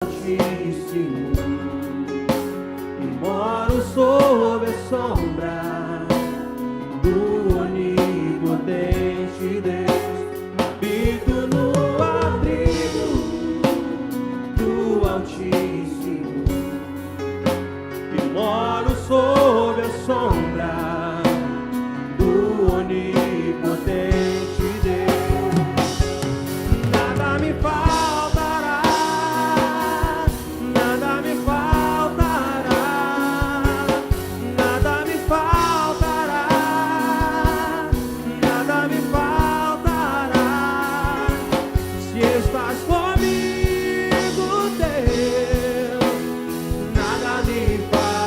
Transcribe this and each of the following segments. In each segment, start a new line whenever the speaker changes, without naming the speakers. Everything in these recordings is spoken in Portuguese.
Altíssimo, e moro sob a sombra do onipotente Deus. Habito no abrigo do Altíssimo, e moro sob a sombra do onipotente Deus. Nada me faltará, nada me faltará, nada me faltará, nada me faltará. Se estás comigo, Deus, nada me faltará.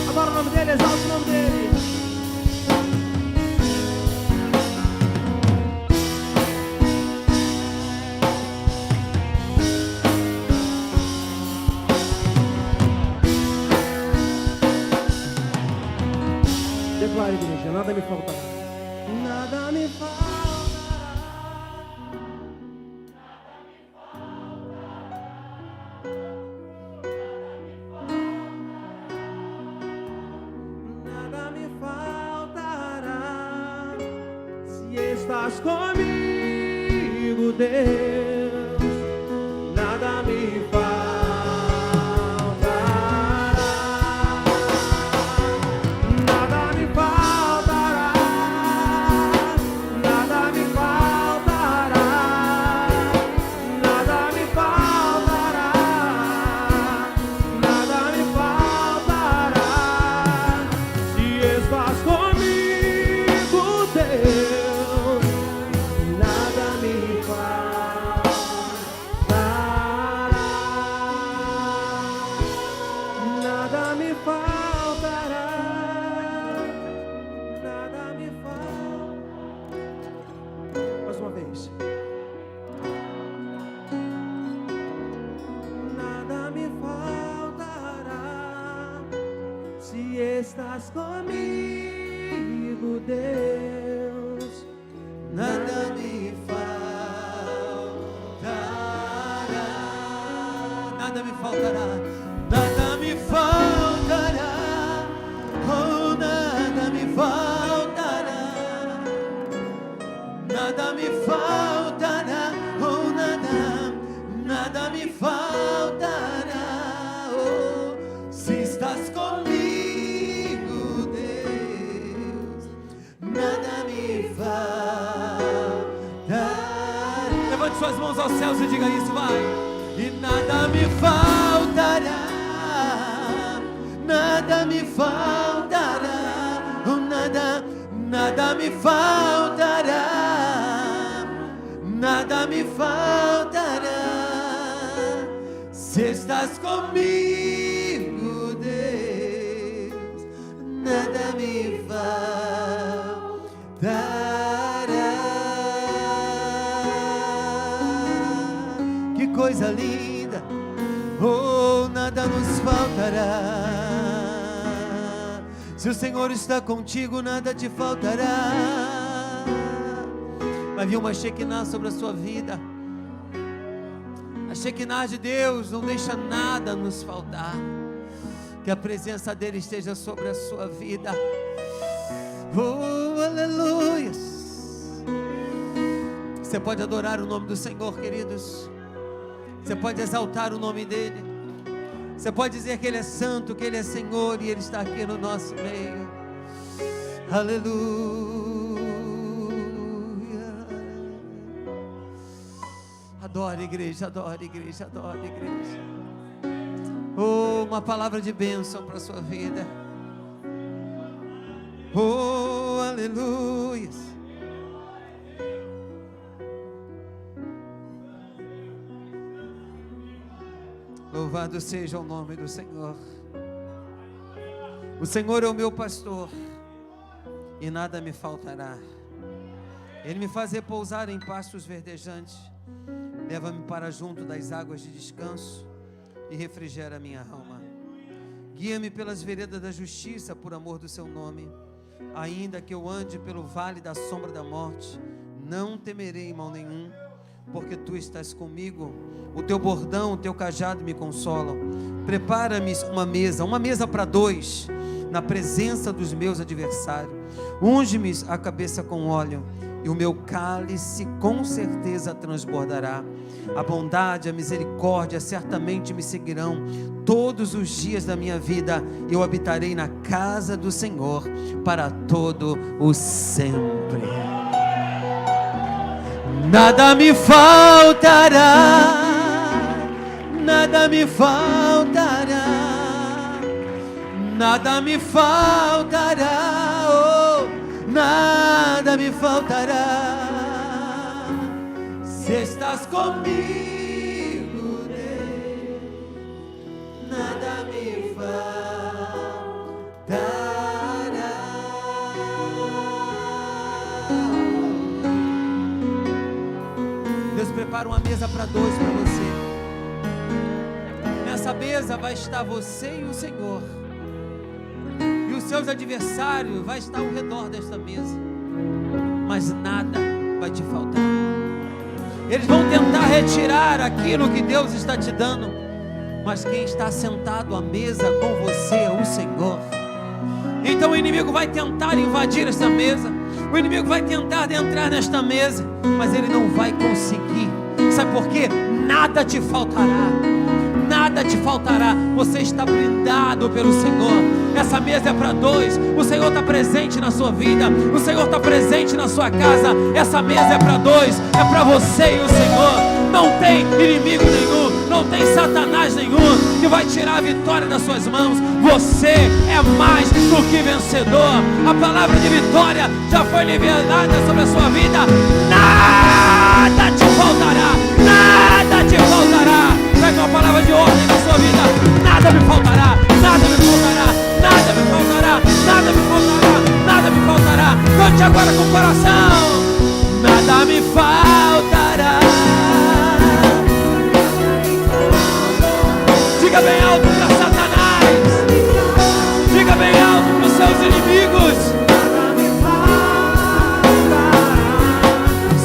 Adora o nome dele, exalta o nome dele. Declare, igreja, nada me faltará. Nada me faltará. Nada me faltará. Se estás comigo, Deus, nada me faltará. Nada me faltará, nada me faltará, nada me faltará, nada me faltará. Se estás comigo, Deus, nada me faltará, nada me faltará, nada me faltará. Mais uma vez. Nada me faltará, se estás comigo, Deus, nada me faltará,
Nada me faltará, nada me faltará, oh, nada me faltará, nada me faltará, oh, nada me faltará, oh, se estás comigo, Deus, nada me faltará. Levante suas mãos aos céus e diga isso, vai. E nada me faltará, nada me faltará, oh, nada me faltará, nada me faltará, se estás comigo, Deus, nada me faltará. Que coisa linda, oh, nada nos faltará. Se o Senhor está contigo, nada te faltará. Vai vir uma Shekinah sobre a sua vida. A Shekinah de Deus não deixa nada nos faltar. Que a presença dele esteja sobre a sua vida. Oh, aleluia. Você pode adorar o nome do Senhor, queridos. Você pode exaltar o nome dele. Você pode dizer que ele é santo, que ele é Senhor e ele está aqui no nosso meio. Aleluia. Adore, igreja, adore, igreja, adore, igreja. Oh, uma palavra de bênção para a sua vida. Oh, aleluia. Louvado seja o nome do Senhor. O Senhor é o meu pastor e nada me faltará. Ele me faz repousar em pastos verdejantes, leva-me para junto das águas de descanso e refrigera minha alma. Guia-me pelas veredas da justiça, por amor do seu nome. Ainda que eu ande pelo vale da sombra da morte, não temerei mal nenhum, porque tu estás comigo. O teu bordão, o teu cajado me consolam. Prepara-me uma mesa para dois, na presença dos meus adversários. Unge-me a cabeça com óleo, e o meu cálice com certeza transbordará. A bondade, a misericórdia certamente me seguirão todos os dias da minha vida. Eu habitarei na casa do Senhor para todo o sempre. Nada me faltará, nada me faltará, nada me faltará, oh, nada me faltará. Se estás comigo, Deus, nada me faltará. Deus prepara uma mesa para dois para você. Nessa mesa vai estar você e o Senhor, e os seus adversários vai estar ao redor desta mesa, mas nada vai te faltar. Eles vão tentar retirar aquilo que Deus está te dando, mas quem está sentado à mesa com você é o Senhor. Então o inimigo vai tentar invadir esta mesa, o inimigo vai tentar entrar nesta mesa, mas ele não vai conseguir. Sabe por quê? Nada te faltará, nada te faltará. Você está blindado pelo Senhor. Essa mesa é para dois. O Senhor está presente na sua vida, o Senhor está presente na sua casa. Essa mesa é para dois, é para você e o Senhor. Não tem inimigo nenhum, não tem Satanás nenhum que vai tirar a vitória das suas mãos. Você é mais do que vencedor. A palavra de vitória já foi liberada sobre a sua vida. Nada te faltará, nada te faltará. Pega uma palavra de ordem na sua vida. Nada me faltará, nada me faltará, nada me faltará, nada me faltará, nada me faltará. Cante agora com o coração. Nada me faltará. Diga bem alto para Satanás, diga bem alto para os seus inimigos.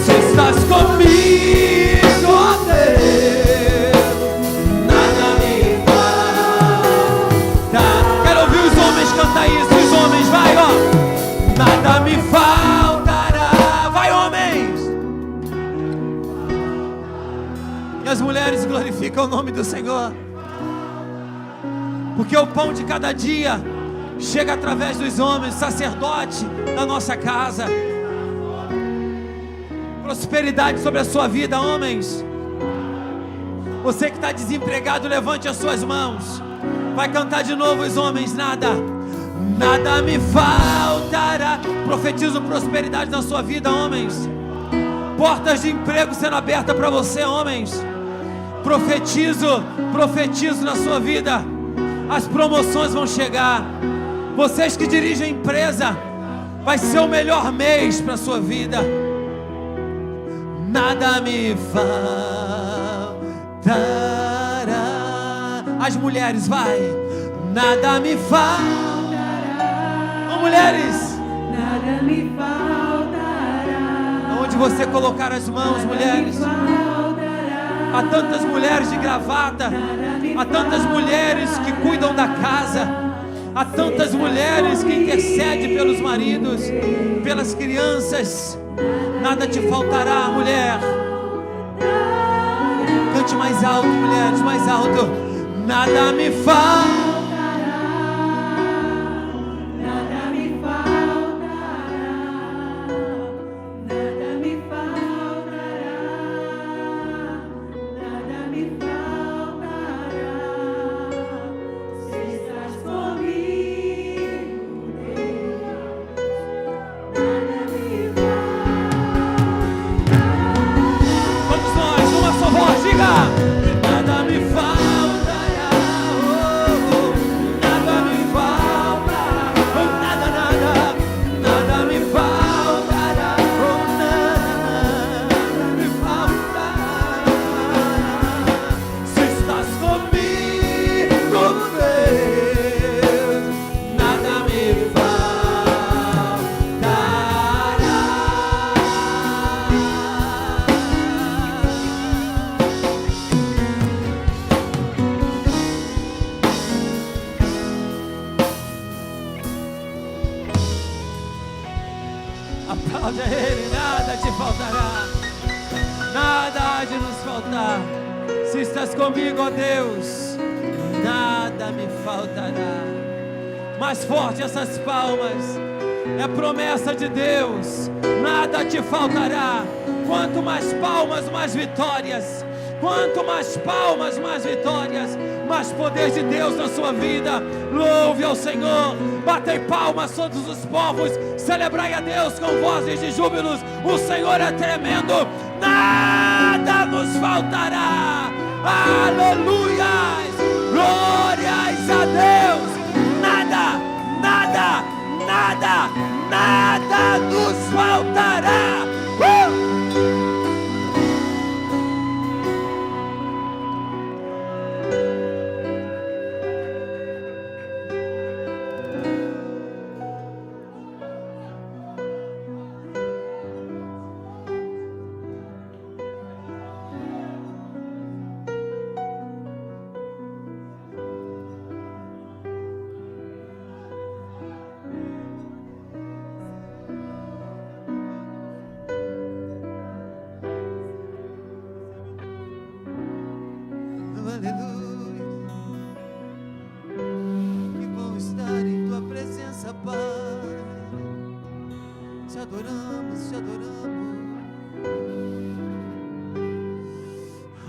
Se estás comigo, ó Deus, nada me falta. Quero ouvir os homens cantar isso. Os homens, vai, ó. Nada me faltará. Vai, homens. E as mulheres glorificam o nome do Senhor, porque o pão de cada dia chega através dos homens, sacerdote da nossa casa. Prosperidade sobre a sua vida, homens. Você que está desempregado, levante as suas mãos. Vai cantar de novo os homens. Nada me faltará. Profetizo prosperidade na sua vida, homens. Portas de emprego sendo abertas para você, homens. Profetizo na sua vida. As promoções vão chegar. Vocês que dirigem a empresa, vai ser o melhor mês para a sua vida. Nada me faltará. As mulheres, vai. Nada me faltará. Mulheres,
nada me faltará.
Onde você colocar as mãos, mulheres. Há tantas mulheres de gravata, há tantas mulheres que cuidam da casa, há tantas mulheres que intercedem pelos maridos, pelas crianças. Nada te faltará, mulher. Cante mais alto, mulheres, mais alto. Nada me faltará. Nada me faltará, oh, oh. Aplaude a Ele, nada te faltará. Nada há de nos faltar. Se estás comigo, ó Deus, nada me faltará. Mais forte essas palmas. É promessa de Deus. Nada te faltará. Quanto mais palmas, mais vitórias. Quanto mais palmas, mais vitórias. Mais poder de Deus na sua vida. Louve ao Senhor. Batei palmas todos os povos. Celebrai a Deus com vozes de júbilos. O Senhor é tremendo. Nada nos faltará. Aleluias. Glórias a Deus. Nada, nada, nada, nada nos faltará.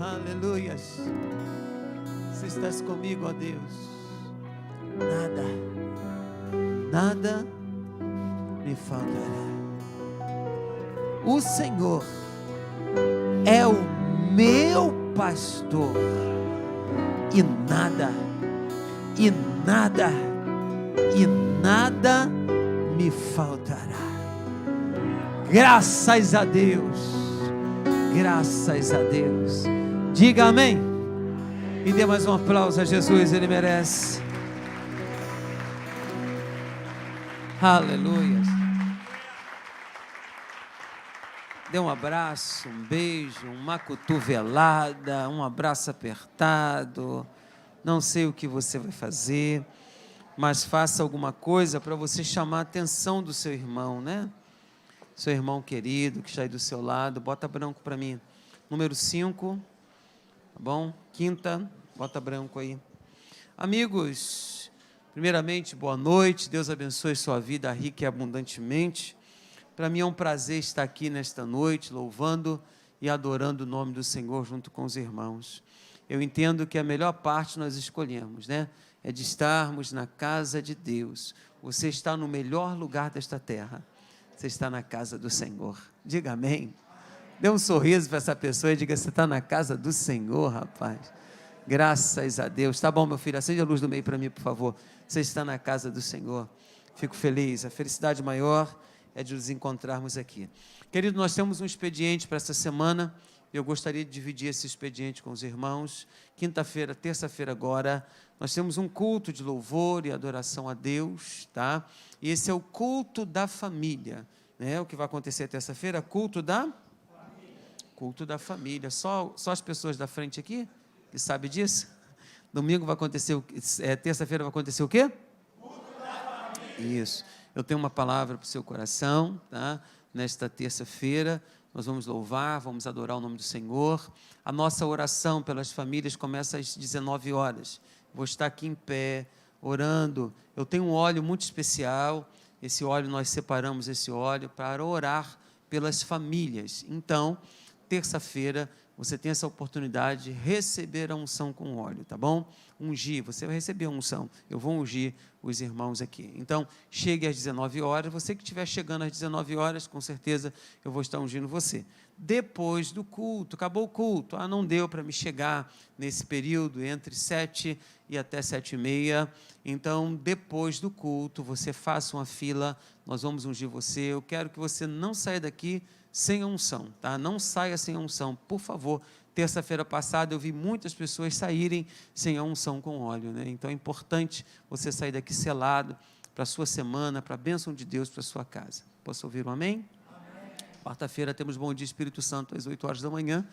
Aleluias. Se estás comigo, ó Deus, nada me faltará. O Senhor é o meu pastor e nada me faltará. Graças a Deus. Graças a Deus. Diga amém. E dê mais um aplauso a Jesus, Ele merece. Aleluia. Dê um abraço, um beijo, uma cotovelada, um abraço apertado. Não sei o que você vai fazer, mas faça alguma coisa para você chamar a atenção do seu irmão, né? Seu irmão querido que está aí do seu lado. Bota branco para mim. Número 5. Tá bom? Quinta, bota branco aí. Amigos, primeiramente, boa noite. Deus abençoe sua vida rica e abundantemente. Para mim é um prazer estar aqui nesta noite, louvando e adorando o nome do Senhor junto com os irmãos. Eu entendo que a melhor parte nós escolhemos, né? É de estarmos na casa de Deus. Você está no melhor lugar desta terra. Você está na casa do Senhor. Diga amém. Dê um sorriso para essa pessoa e diga: você está na casa do Senhor, rapaz. Graças a Deus. Tá bom, meu filho, acende a luz do meio para mim, por favor. Você está na casa do Senhor. Fico feliz. A felicidade maior é de nos encontrarmos aqui. Querido, nós temos um expediente para essa semana. Eu gostaria de dividir esse expediente com os irmãos. Quinta-feira, terça-feira agora, nós temos um culto de louvor e adoração a Deus, tá? E esse é o culto da família, né? O que vai acontecer terça-feira? Culto da família. Só as pessoas da frente aqui que sabem disso? Domingo vai acontecer, terça-feira vai acontecer o quê? Culto da família. Isso. Eu tenho uma palavra para o seu coração, tá? Nesta terça-feira, nós vamos louvar, vamos adorar o nome do Senhor. A nossa oração pelas famílias começa às 19 horas. Vou estar aqui em pé, orando. Eu tenho um óleo muito especial. Esse óleo, nós separamos esse óleo para orar pelas famílias. Então, terça-feira, você tem essa oportunidade de receber a unção com óleo, tá bom? Ungir, você vai receber a unção. Eu vou ungir os irmãos aqui. Então, chegue às 19 horas. Você que estiver chegando às 19 horas, com certeza eu vou estar ungindo você. Depois do culto, acabou o culto. Não deu para me chegar nesse período, entre 7 e até 7h30. Então, depois do culto, você faça uma fila, nós vamos ungir você. Eu quero que você não saia daqui sem a unção, tá? Não saia sem a unção, por favor. Terça-feira passada eu vi muitas pessoas saírem sem a unção com óleo, né? Então é importante você sair daqui selado para a sua semana, para a bênção de Deus para a sua casa. Posso ouvir um amém? Amém. Quarta-feira temos Bom Dia Espírito Santo às 8 horas da manhã.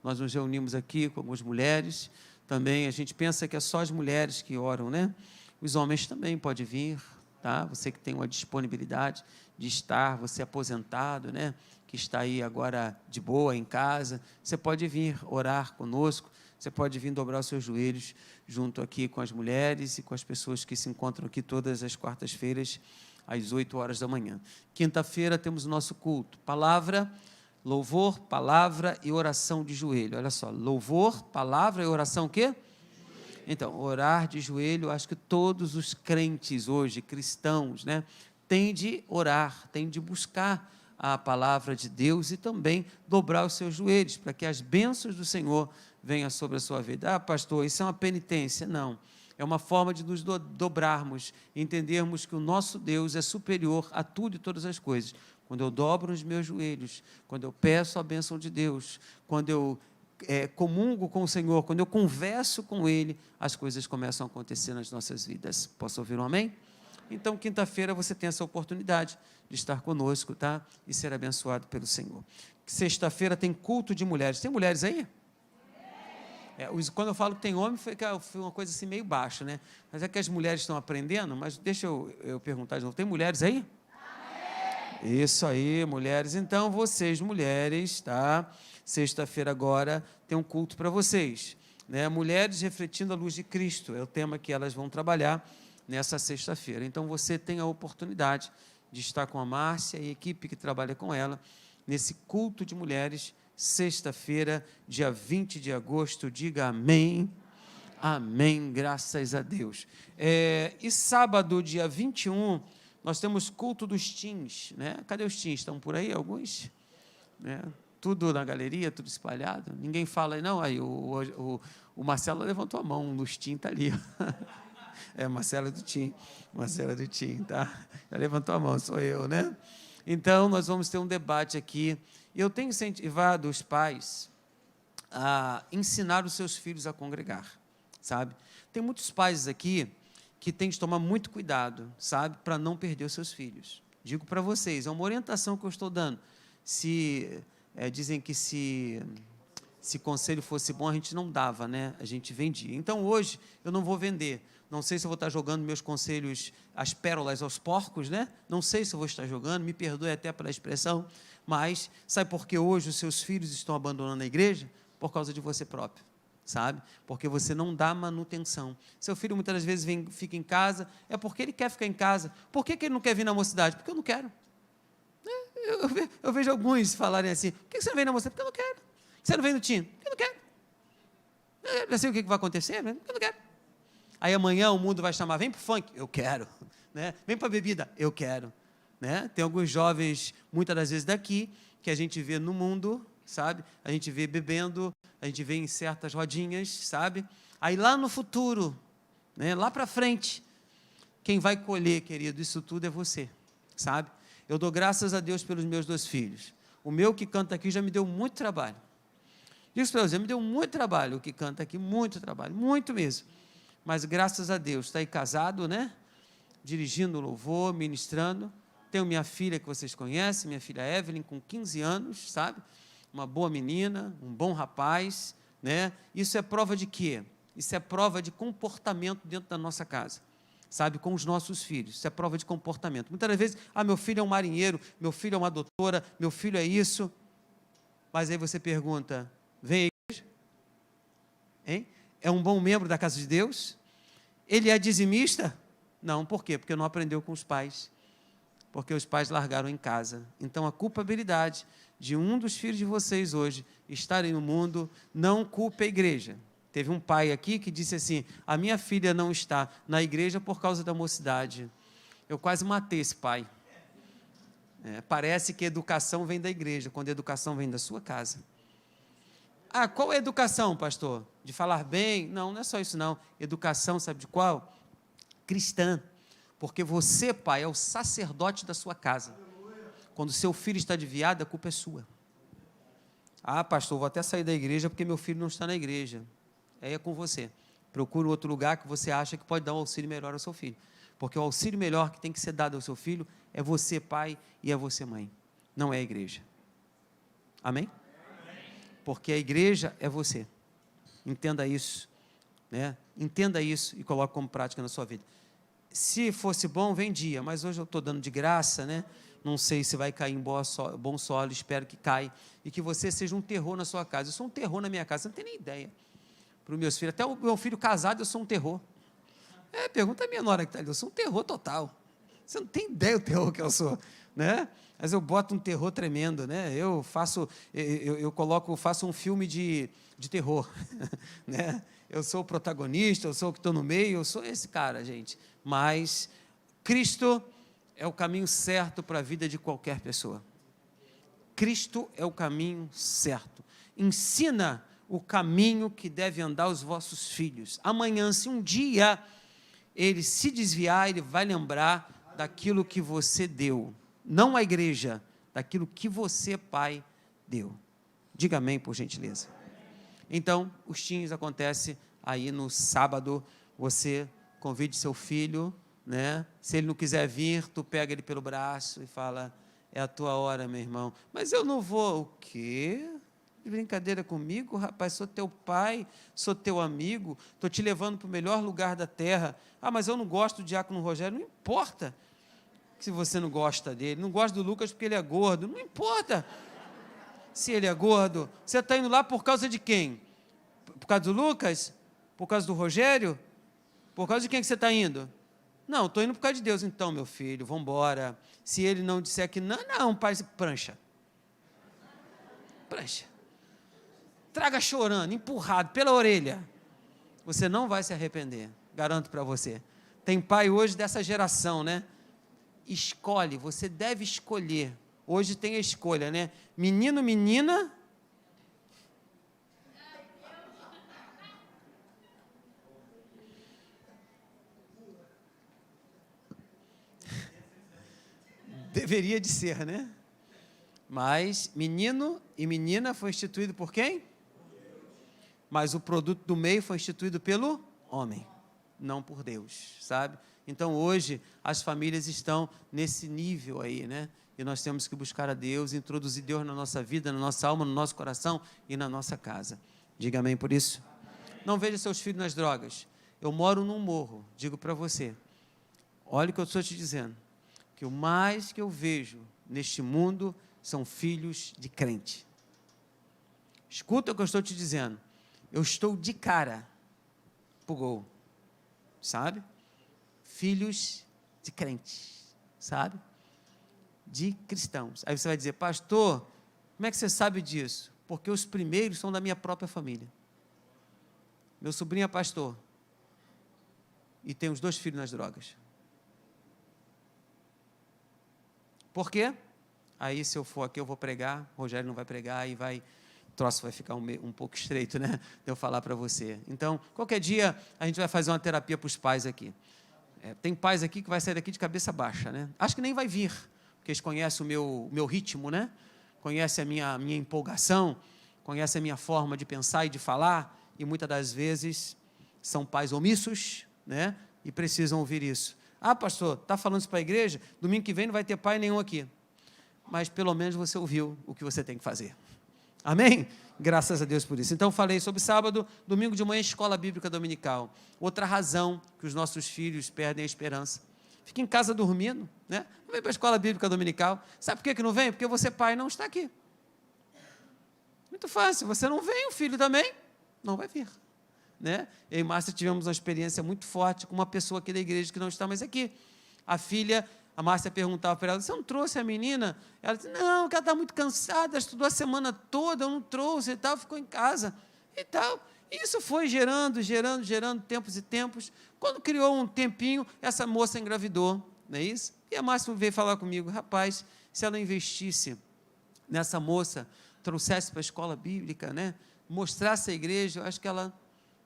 Nós nos reunimos aqui com algumas mulheres. Também a gente pensa que é só as mulheres que oram, né? Os homens também podem vir, tá? Você que tem uma disponibilidade de estar, você aposentado, né? Que está aí agora de boa em casa, você pode vir orar conosco, você pode vir dobrar os seus joelhos junto aqui com as mulheres e com as pessoas que se encontram aqui todas as quartas-feiras, às 8 horas da manhã. Quinta-feira temos o nosso culto, palavra, louvor, palavra e oração de joelho. Olha só, louvor, palavra e oração o quê? Então, orar de joelho, acho que todos os crentes hoje, cristãos, né, têm de orar, têm de buscar a palavra de Deus e também dobrar os seus joelhos, para que as bênçãos do Senhor venham sobre a sua vida. Ah, pastor, isso é uma penitência. Não, é uma forma de nos dobrarmos, entendermos que o nosso Deus é superior a tudo e todas as coisas. Quando eu dobro os meus joelhos, quando eu peço a bênção de Deus, quando eu comungo com o Senhor, quando eu converso com Ele, as coisas começam a acontecer nas nossas vidas. Posso ouvir um amém? Então, quinta-feira você tem essa oportunidade de estar conosco, tá? E ser abençoado pelo Senhor. Sexta-feira tem culto de mulheres. Tem mulheres aí? Quando eu falo que tem homem, foi uma coisa assim meio baixa, né? Mas é que as mulheres estão aprendendo, mas deixa eu perguntar de novo. Tem mulheres aí? Amém. Isso aí, mulheres. Então, vocês, mulheres, tá? Sexta-feira agora tem um culto para vocês, né? Mulheres refletindo a luz de Cristo, é o tema que elas vão trabalhar nessa sexta-feira. Então, você tem a oportunidade de estar com a Márcia e a equipe que trabalha com ela, nesse culto de mulheres, sexta-feira, dia 20 de agosto, diga amém, amém, graças a Deus. E sábado, dia 21, nós temos culto dos teens, né? Cadê os teens? Estão por aí, alguns? Né? Tudo na galeria, tudo espalhado, ninguém fala aí, não, aí o Marcelo levantou a mão, nos teens está ali, Marcela do Tim, tá? Já levantou a mão, sou eu, né? Então, nós vamos ter um debate aqui. Eu tenho incentivado os pais a ensinar os seus filhos a congregar, sabe? Tem muitos pais aqui que têm de tomar muito cuidado, sabe? Para não perder os seus filhos. Digo para vocês, é uma orientação que eu estou dando. Dizem que se conselho fosse bom, a gente não dava, né? A gente vendia. Então, hoje, eu não vou vender. Não sei se eu vou estar jogando meus conselhos, as pérolas aos porcos, né? Não sei se eu vou estar jogando, me perdoe até pela expressão, mas sabe por que hoje os seus filhos estão abandonando a igreja? Por causa de você próprio, sabe? Porque você não dá manutenção. Seu filho muitas vezes fica em casa, é porque ele quer ficar em casa. Por que ele não quer vir na mocidade? Porque eu não quero. Eu vejo alguns falarem assim, por que você não vem na mocidade? Porque eu não quero. Você não vem no time? Porque eu não quero. Já sei o que vai acontecer? Porque eu não quero. Aí amanhã o mundo vai chamar, vem para o funk, eu quero, né? Vem para a bebida, eu quero, né? Tem alguns jovens, muitas das vezes daqui, que a gente vê no mundo, sabe? A gente vê bebendo, a gente vê em certas rodinhas, sabe? Aí lá no futuro, né? Lá para frente, quem vai colher, querido, isso tudo é você, sabe? Eu dou graças a Deus pelos meus 2 filhos. O meu que canta aqui já me deu muito trabalho. Digo para você, me deu muito trabalho o que canta aqui, muito trabalho, muito mesmo. Mas graças a Deus, está aí casado, né? Dirigindo louvor, ministrando. Tenho minha filha que vocês conhecem, minha filha Evelyn, com 15 anos, sabe? Uma boa menina, um bom rapaz, né? Isso é prova de quê? Isso é prova de comportamento dentro da nossa casa, sabe? Com os nossos filhos, isso é prova de comportamento. Muitas das vezes, meu filho é um marinheiro, meu filho é uma doutora, meu filho é isso. Mas aí você pergunta, vem à igreja? Hein? É um bom membro da casa de Deus? Ele é dizimista? Não, por quê? Porque não aprendeu com os pais. Porque os pais largaram em casa. Então, a culpabilidade de um dos filhos de vocês hoje estarem no mundo, não culpe a igreja. Teve um pai aqui que disse assim, a minha filha não está na igreja por causa da mocidade. Eu quase matei esse pai. Parece que a educação vem da igreja, quando a educação vem da sua casa. Ah, qual é a educação, pastor? De falar bem? Não, não é só isso não. Educação, sabe de qual? Cristã. Porque você, pai, é o sacerdote da sua casa. Quando seu filho está desviado, a culpa é sua. Ah, pastor, vou até sair da igreja porque meu filho não está na igreja. Aí é com você. Procure outro lugar que você acha que pode dar um auxílio melhor ao seu filho. Porque o auxílio melhor que tem que ser dado ao seu filho é você, pai, e é você, mãe. Não é a igreja. Amém? Porque a igreja é você. Entenda isso, né? Entenda isso e coloque como prática na sua vida. se fosse bom, vendia, mas hoje eu estou dando de graça, né? Não sei se vai cair em bom solo, espero que caia, e que você seja um terror na sua casa. Eu sou um terror na minha casa, você não tem nem ideia. Para os meus filhos, até o meu filho casado, eu sou um terror. Pergunta a minha nora que está ali, eu sou um terror total. Você não tem ideia do terror que eu sou, né? Mas eu boto um terror tremendo, né? Eu faço um filme de terror, né? Eu sou o protagonista, eu sou o que estou no meio, eu sou esse cara, gente. Mas Cristo é o caminho certo para a vida de qualquer pessoa. Cristo é o caminho certo. Ensina o caminho que deve andar os vossos filhos. Amanhã, se um dia ele se desviar, ele vai lembrar daquilo que você deu. Não a igreja, daquilo que você, pai, deu. Diga amém, por gentileza. Então, os teens acontece aí no sábado, você convide seu filho, né? Se ele não quiser vir, tu pega ele pelo braço e fala, é a tua hora, meu irmão. Mas eu não vou. O quê? De brincadeira comigo, rapaz? Sou teu pai, sou teu amigo, estou te levando para o melhor lugar da terra. Ah, mas eu não gosto do diácono Rogério. Não importa se você não gosta dele, não gosta do Lucas porque ele é gordo, não importa se ele é gordo. Você está indo lá por causa de quem? Por causa do Lucas? Por causa do Rogério? Por causa de quem que você está indo? Não, estou indo por causa de Deus. Então, meu filho, vamos embora. Se ele não disser que não, pai, prancha. Prancha. Traga chorando, empurrado pela orelha. Você não vai se arrepender, garanto para você. Tem pai hoje dessa geração, né? Escolhe, você deve escolher. Hoje tem a escolha, né? Menino, menina. Deveria de ser, né? Mas menino e menina foi instituído por quem? Mas o produto do meio foi instituído pelo homem, não por Deus, sabe? Então hoje as famílias estão nesse nível aí, né? E nós temos que buscar a Deus, introduzir Deus na nossa vida, na nossa alma, no nosso coração e na nossa casa. Diga amém por isso. Não veja seus filhos nas drogas. Eu moro num morro, digo para você. Olha o que eu estou te dizendo. Que o mais que eu vejo neste mundo são filhos de crente. Escuta o que eu estou te dizendo. Eu estou de cara pro gol, sabe? Filhos de crentes, sabe? De cristãos. Aí você vai dizer, pastor, como é que você sabe disso? Porque os primeiros são da minha própria família. Meu sobrinho é pastor e tem os 2 filhos nas drogas. Por quê? Aí, se eu for aqui, eu vou pregar, o Rogério não vai pregar, e o troço vai ficar um pouco estreito, né? De eu falar para você. Então, qualquer dia, a gente vai fazer uma terapia para os pais aqui. Tem pais aqui que vai sair daqui de cabeça baixa, né? Acho que nem vai vir, porque eles conhecem o meu ritmo, né? Conhecem a minha empolgação, conhecem a minha forma de pensar e de falar, e muitas das vezes são pais omissos, né? E precisam ouvir isso. Ah, pastor, está falando isso para a igreja? Domingo que vem não vai ter pai nenhum aqui. Mas pelo menos você ouviu o que você tem que fazer. Amém? Graças a Deus por isso. Então falei sobre sábado, domingo de manhã, escola bíblica dominical. Outra razão que os nossos filhos perdem a esperança. Fica em casa dormindo, né? Não vem para a escola bíblica dominical. Sabe por que não vem? Porque você, pai, não está aqui. Muito fácil. Você não vem, o filho também não vai vir. Né? Eu e Márcia tivemos uma experiência muito forte com uma pessoa aqui da igreja que não está mais aqui. A filha, a Márcia perguntava para ela, você não trouxe a menina? Ela disse, não, porque ela está muito cansada, ela estudou a semana toda, eu não trouxe e tal, ficou em casa e tal. E isso foi gerando tempos e tempos. Quando criou um tempinho, essa moça engravidou, não é isso? E a Márcia veio falar comigo, rapaz, se ela investisse nessa moça, trouxesse para a escola bíblica, né? Mostrasse a igreja, eu acho que ela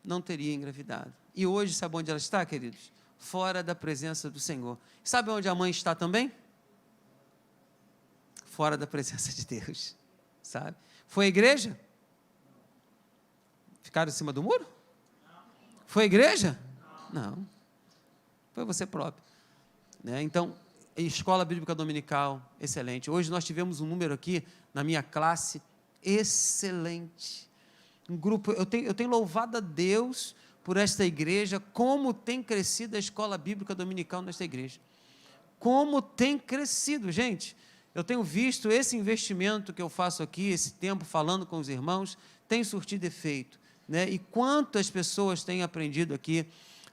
não teria engravidado. E hoje, sabe onde ela está, queridos? Fora da presença do Senhor. Sabe onde a mãe está também? Fora da presença de Deus, sabe? Foi a igreja? Ficaram em cima do muro? Foi a igreja? Não. Foi você próprio. Né? Então, escola bíblica dominical, excelente. Hoje nós tivemos um número aqui, na minha classe, excelente. Um grupo, eu tenho louvado a Deus por esta igreja, como tem crescido a escola bíblica dominical nesta igreja. Como tem crescido, gente. Eu tenho visto esse investimento que eu faço aqui, esse tempo falando com os irmãos, tem surtido efeito, né? E quantas pessoas têm aprendido aqui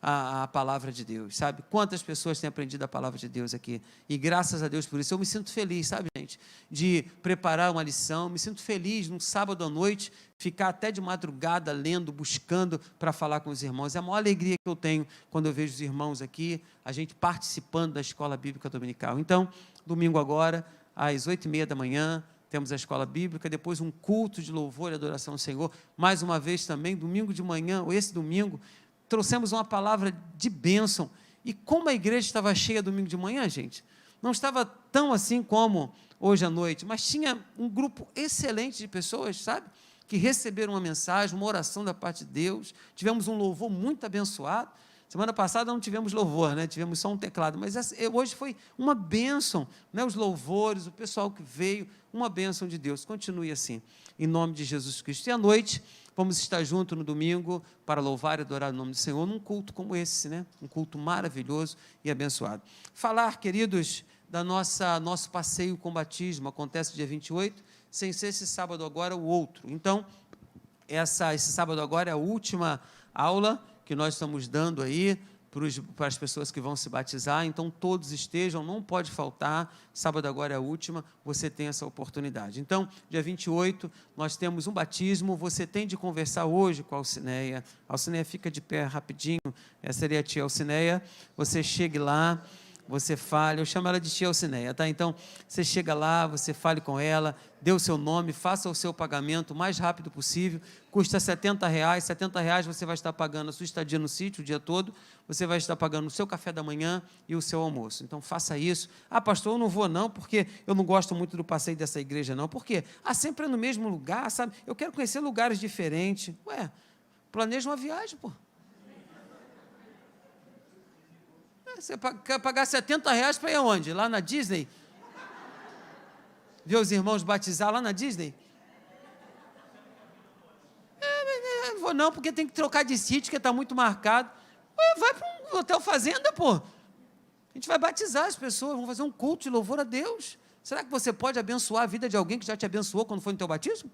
a palavra de Deus, sabe? Quantas pessoas têm aprendido a palavra de Deus aqui, e graças a Deus por isso, eu me sinto feliz, sabe, gente, de preparar uma lição, me sinto feliz, num sábado à noite, ficar até de madrugada, lendo, buscando, para falar com os irmãos, é a maior alegria que eu tenho, quando eu vejo os irmãos aqui, a gente participando da Escola Bíblica Dominical. Então, domingo agora, às 8h30 da manhã, temos a escola bíblica, depois um culto de louvor e adoração ao Senhor, mais uma vez também, domingo de manhã, ou esse domingo, trouxemos uma palavra de bênção, e como a igreja estava cheia domingo de manhã, gente, não estava tão assim como hoje à noite, mas tinha um grupo excelente de pessoas, sabe, que receberam uma mensagem, uma oração da parte de Deus, tivemos um louvor muito abençoado. Semana passada não tivemos louvor, né? Tivemos só um teclado, mas hoje foi uma bênção, né? Os louvores, o pessoal que veio, uma bênção de Deus. Continue assim, em nome de Jesus Cristo. E à noite, vamos estar juntos no domingo para louvar e adorar o nome do Senhor, num culto como esse, né? Um culto maravilhoso e abençoado. Falar, queridos, da nosso passeio com batismo, acontece dia 28, sem ser esse sábado agora, o outro. Então, esse sábado agora é a última aula que nós estamos dando aí para as pessoas que vão se batizar, então todos estejam, não pode faltar, sábado agora é a última, você tem essa oportunidade. Então, dia 28, nós temos um batismo, você tem de conversar hoje com a Alcineia, fica de pé rapidinho, essa seria a tia Alcineia, você chegue lá, você fale, eu chamo ela de tia Alcineia, tá? Então, você chega lá, você fale com ela, dê o seu nome, faça o seu pagamento o mais rápido possível, custa R$70, R$70 você vai estar pagando a sua estadia no sítio o dia todo, você vai estar pagando o seu café da manhã e o seu almoço, então faça isso. Ah, pastor, eu não vou não, porque eu não gosto muito do passeio dessa igreja não, porque sempre é no mesmo lugar, sabe, eu quero conhecer lugares diferentes. Ué, planeja uma viagem, pô. Você quer pagar R$70 para ir aonde? Lá na Disney? Ver os irmãos batizar lá na Disney? Não vou não, porque tem que trocar de sítio, que está muito marcado. Vai para um hotel fazenda, pô. A gente vai batizar as pessoas, vamos fazer um culto de louvor a Deus. Será que você pode abençoar a vida de alguém que já te abençoou quando foi no teu batismo?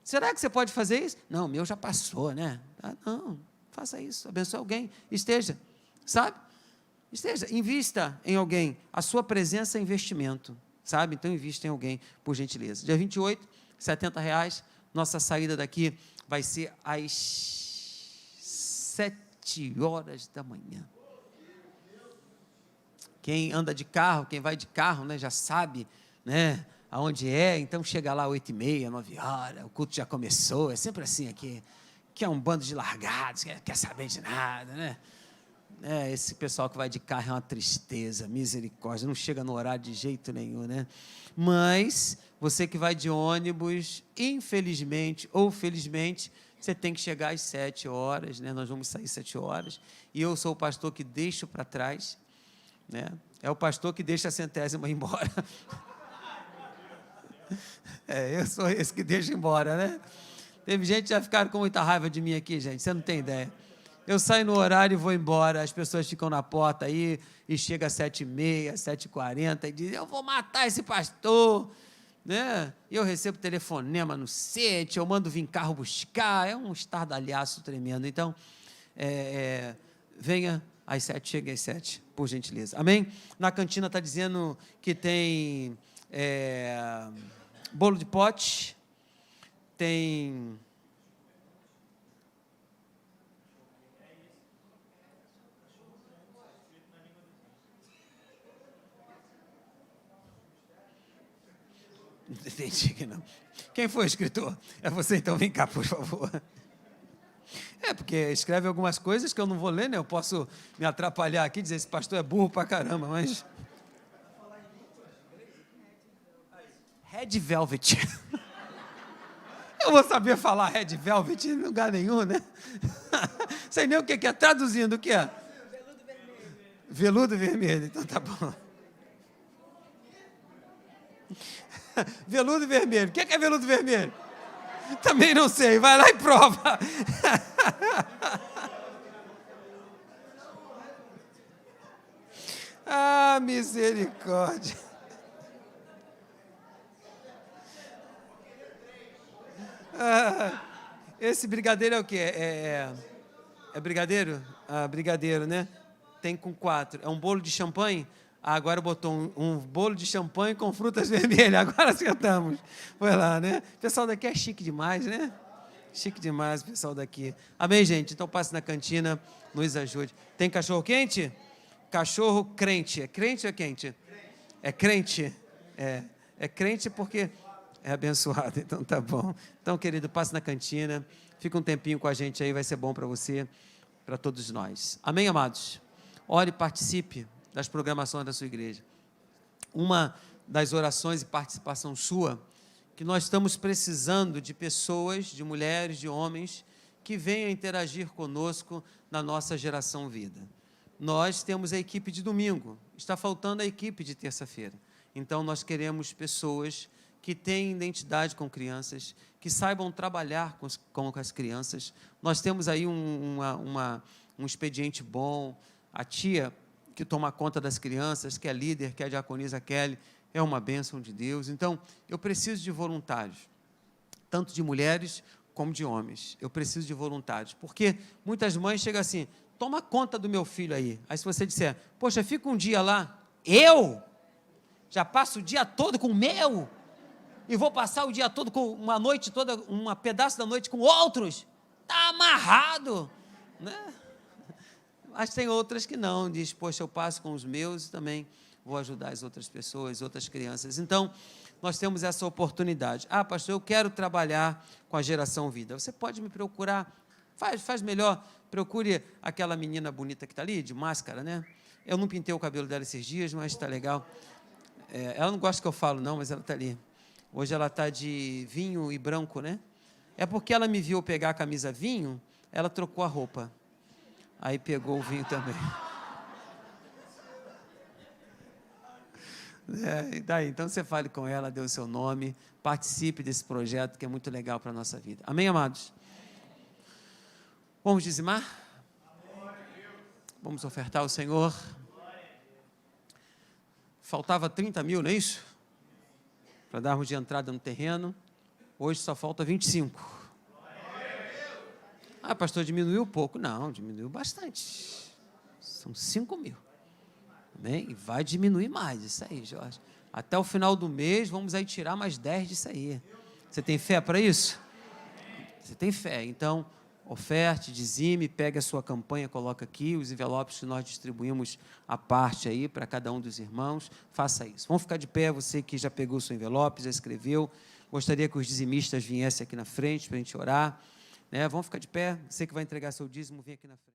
Será que você pode fazer isso? Não, o meu já passou, né? Não, faça isso, abençoe alguém, esteja, sabe? Invista em alguém, a sua presença é investimento, sabe? Então invista em alguém, por gentileza. Dia 28, R$70, nossa saída daqui vai ser às 7h da manhã. Quem anda de carro, quem vai de carro, né, já sabe, né, aonde é, então chega lá 8h30, 9h, o culto já começou, é sempre assim aqui, que é um bando de largados, quer saber de nada, né? Esse pessoal que vai de carro é uma tristeza, misericórdia, não chega no horário de jeito nenhum, né? Mas, você que vai de ônibus, infelizmente ou felizmente, você tem que chegar às 7h, né? Nós vamos sair às 7h, e eu sou o pastor que deixo para trás, né? É o pastor que deixa a 100ª ir embora. Eu sou esse que deixa embora, né? Teve gente que já ficaram com muita raiva de mim aqui, gente, você não tem ideia. Eu saio no horário e vou embora, as pessoas ficam na porta aí, e chega às 7h30, 7h40, e dizem, eu vou matar esse pastor, né? E eu recebo telefonema no sítio, eu mando vir carro buscar, é um estardalhaço tremendo. Então, venha às 7h, chegue às 7h, por gentileza. Amém? Na cantina está dizendo que tem bolo de pote, tem... Entendi que não. Quem foi o escritor? É você, então vem cá, por favor. Porque escreve algumas coisas que eu não vou ler, né? Eu posso me atrapalhar aqui, dizer esse pastor é burro pra caramba, mas... Red Velvet. Eu vou saber falar Red Velvet em lugar nenhum, né? Sei nem o que é. Traduzindo, o que é? Veludo vermelho. Veludo vermelho, então tá bom. Veludo vermelho. O que é veludo vermelho? Também não sei. Vai lá e prova. Ah, misericórdia. Esse brigadeiro é o quê? É brigadeiro? Ah, brigadeiro, né? Tem com 4. É um bolo de champanhe? Ah, agora botou um bolo de champanhe com frutas vermelhas. Agora acertamos. Foi lá, né? O pessoal daqui é chique demais, né? Chique demais o pessoal daqui. Amém, gente? Então passe na cantina, nos ajude. Tem cachorro quente? Cachorro crente. É crente ou é quente? É crente. É crente porque é abençoado. Então tá bom. Então, querido, passe na cantina. Fica um tempinho com a gente aí. Vai ser bom para você, para todos nós. Amém, amados? Ore e participe das programações da sua igreja. Uma das orações e participação sua, que nós estamos precisando de pessoas, de mulheres, de homens, que venham interagir conosco na nossa geração vida. Nós temos a equipe de domingo, está faltando a equipe de terça-feira. Então, nós queremos pessoas que tenham identidade com crianças, que saibam trabalhar com as crianças. Nós temos aí um expediente bom. A tia que toma conta das crianças, que é líder, que é a diaconisa Kelly, é uma bênção de Deus. Então, eu preciso de voluntários, tanto de mulheres como de homens. Eu preciso de voluntários, porque muitas mães chegam assim, toma conta do meu filho aí. Aí se você disser, poxa, fica um dia lá, eu já passo o dia todo com o meu, e vou passar o dia todo com uma noite toda, um pedaço da noite com outros, está amarrado, né? Mas tem outras que não, diz, poxa, eu passo com os meus e também vou ajudar as outras pessoas, outras crianças. Então, nós temos essa oportunidade. Ah, pastor, eu quero trabalhar com a geração vida. Você pode me procurar, faz melhor, procure aquela menina bonita que está ali, de máscara, né? Eu não pintei o cabelo dela esses dias, mas está legal. Ela não gosta que eu falo, não, mas ela está ali. Hoje ela está de vinho e branco, né? É porque ela me viu pegar a camisa vinho, ela trocou a roupa. Aí pegou o vinho também. E daí? Então você fale com ela, dê o seu nome, participe desse projeto que é muito legal para a nossa vida. Amém, amados? Vamos dizimar? Vamos ofertar ao Senhor. Faltava 30 mil, não é isso? Para darmos de entrada no terreno. Hoje só falta 25. Ah, pastor, diminuiu pouco. Não, diminuiu bastante. São 5 mil. Amém? E vai diminuir mais, isso aí, Jorge. Até o final do mês, vamos aí tirar mais 10 disso aí. Você tem fé para isso? Você tem fé. Então, oferte, dizime, pegue a sua campanha, coloca aqui, os envelopes que nós distribuímos à parte aí, para cada um dos irmãos. Faça isso. Vamos ficar de pé, você que já pegou o seu envelope, já escreveu. Gostaria que os dizimistas viessem aqui na frente para a gente orar. Vamos ficar de pé. Você que vai entregar seu dízimo, vem aqui na frente.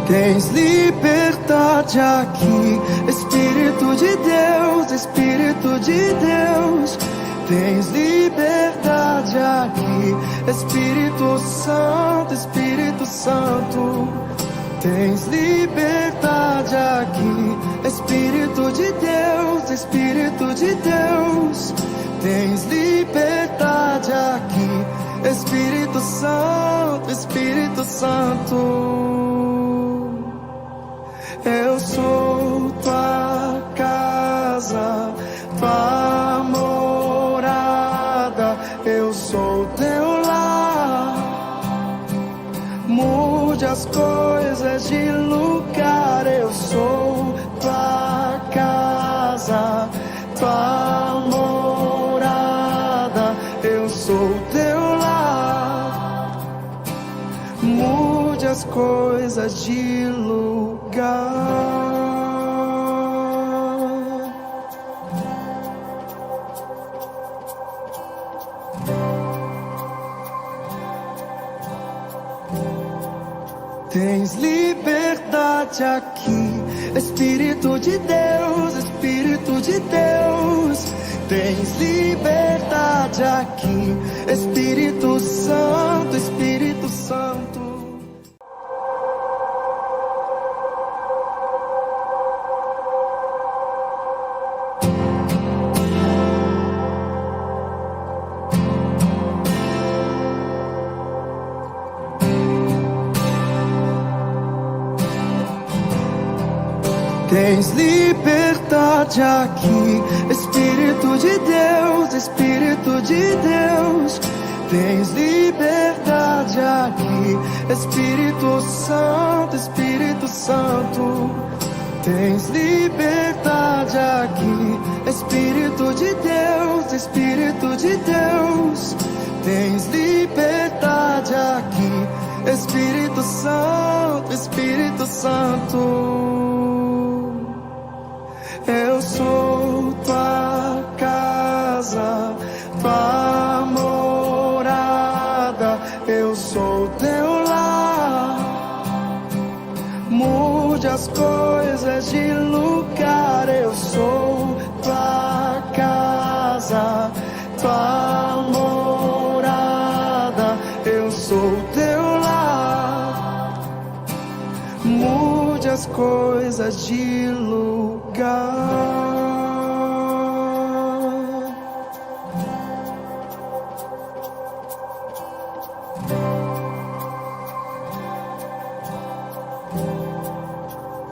Tens liberdade aqui, Espírito de Deus, Espírito de Deus. Tens liberdade aqui, Espírito Santo, Espírito Santo. Tens liberdade aqui, Espírito de Deus, Espírito de Deus. Tens liberdade aqui, Espírito Santo, Espírito Santo. Eu sou tua casa, tua morada, eu sou teu lar. Mude as coisas de lugar, eu sou tua casa, tua morada, eu sou teu lar. Mude as coisas de lugar. Tens liberdade aqui, Espírito de Deus, Espírito de Deus. Tens liberdade aqui, Espírito Santo, Espírito Santo. Tens liberdade aqui, Espírito de Deus, Espírito de Deus. Tens liberdade aqui, Espírito Santo, Espírito Santo. Tens liberdade aqui, Espírito de Deus, Espírito de Deus. Tens liberdade aqui, Espírito Santo, Espírito Santo. Eu sou tua casa, tua morada. Eu sou teu lar. Mude as coisas de lugar. Eu sou tua casa, tua morada. Eu sou teu lar. Mude as coisas de lugar.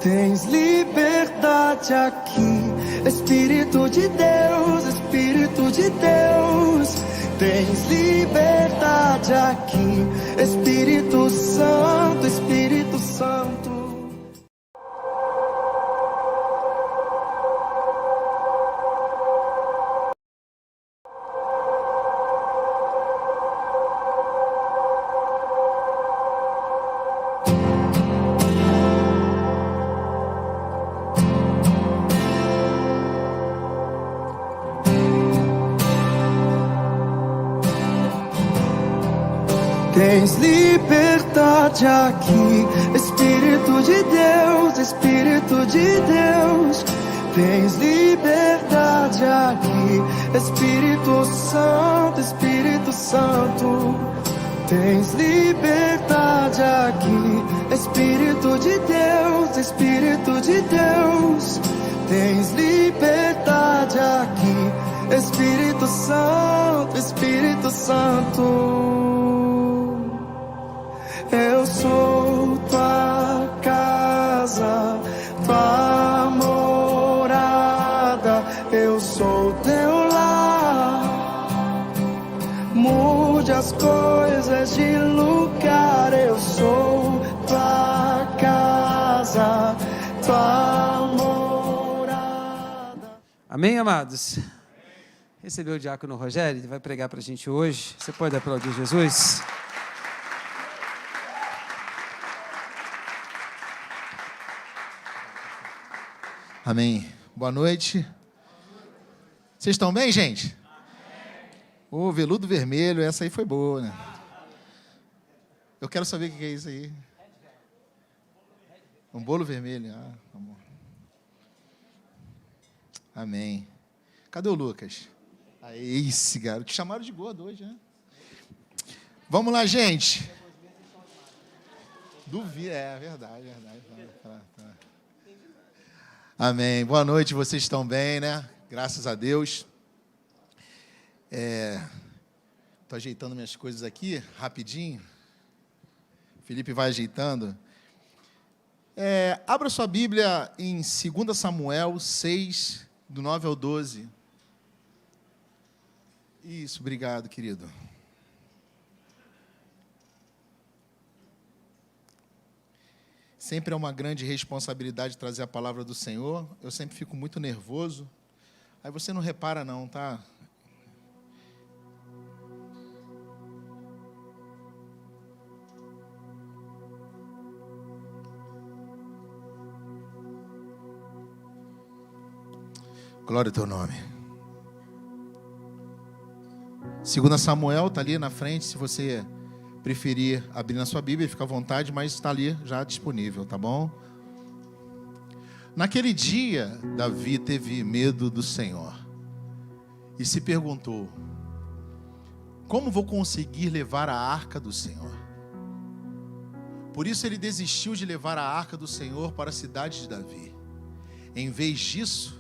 Tens liberdade aqui, Espírito de Deus, Espírito de Deus. Tens liberdade aqui, Espírito Santo, Espírito Santo. Tens liberdade aqui, Espírito de Deus, Espírito de Deus. Tens liberdade aqui, Espírito Santo, Espírito Santo. Tens liberdade aqui, Espírito de Deus, Espírito de Deus. Tens liberdade aqui, Espírito Santo, Espírito Santo. Eu sou tua casa, tua morada. Eu sou teu lar. Mude as coisas de lugar. Eu sou tua casa, tua morada.
Amém, amados? Recebeu o diácono Rogério, ele vai pregar para a gente hoje. Você pode aplaudir Jesus?
Amém. Boa noite. Vocês estão bem, gente? O veludo vermelho, essa aí foi boa, né? Eu quero saber o que é isso aí. Um bolo vermelho. Ah, tá bom. Amém. Cadê o Lucas? Aí, esse garoto. Te chamaram de gordo hoje, né? Vamos lá, gente. Duvido. É verdade, verdade. Tá. Amém. Boa noite, vocês estão bem, né? Graças a Deus. Estou ajeitando minhas coisas aqui, rapidinho. Felipe vai ajeitando. Abra sua Bíblia em 2 Samuel 6, do 9 ao 12. Isso, obrigado, querido. Sempre é uma grande responsabilidade trazer a palavra do Senhor. Eu sempre fico muito nervoso. Aí você não repara não, tá? Glória ao teu nome. 2 Samuel está ali na frente, se você preferir abrir na sua Bíblia, fica à vontade, mas está ali já disponível, tá bom? Naquele dia, Davi teve medo do Senhor e se perguntou: como vou conseguir levar a arca do Senhor? Por isso ele desistiu de levar a arca do Senhor para a cidade de Davi. Em vez disso,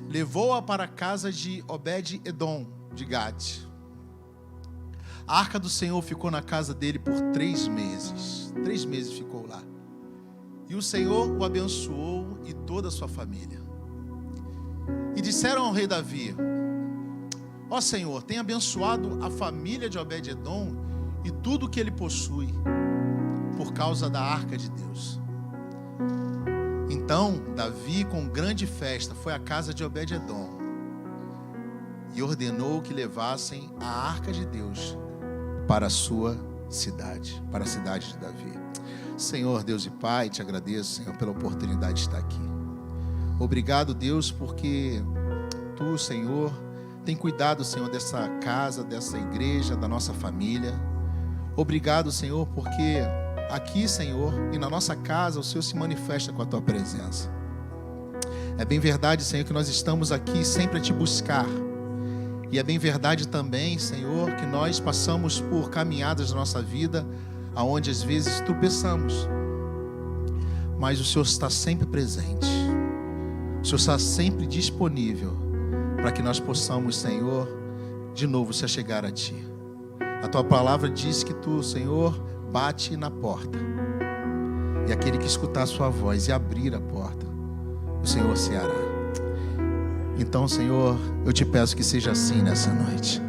levou-a para a casa de Obed-Edom de Gate. A arca do Senhor ficou na casa dele por 3 meses. 3 meses ficou lá. E o Senhor o abençoou e toda a sua família. E disseram ao rei Davi: ó Senhor, tem abençoado a família de Obed-edom e tudo o que ele possui, por causa da arca de Deus. Então Davi, com grande festa, foi à casa de Obed-edom e ordenou que levassem a arca de Deus para a sua cidade, para a cidade de Davi. Senhor, Deus e Pai, te agradeço, Senhor, pela oportunidade de estar aqui. Obrigado, Deus, porque Tu, Senhor, tem cuidado, Senhor, dessa casa, dessa igreja, da nossa família. Obrigado, Senhor, porque aqui, Senhor, e na nossa casa, o Senhor se manifesta com a Tua presença. É bem verdade, Senhor, que nós estamos aqui sempre a Te buscar. E é bem verdade também, Senhor, que nós passamos por caminhadas da nossa vida, aonde às vezes tropeçamos. Mas o Senhor está sempre presente. O Senhor está sempre disponível para que nós possamos, Senhor, de novo se achegar a Ti. A Tua palavra diz que Tu, Senhor, bate na porta. E aquele que escutar a Sua voz e abrir a porta, o Senhor ceará. Então, Senhor, eu Te peço que seja assim nessa noite.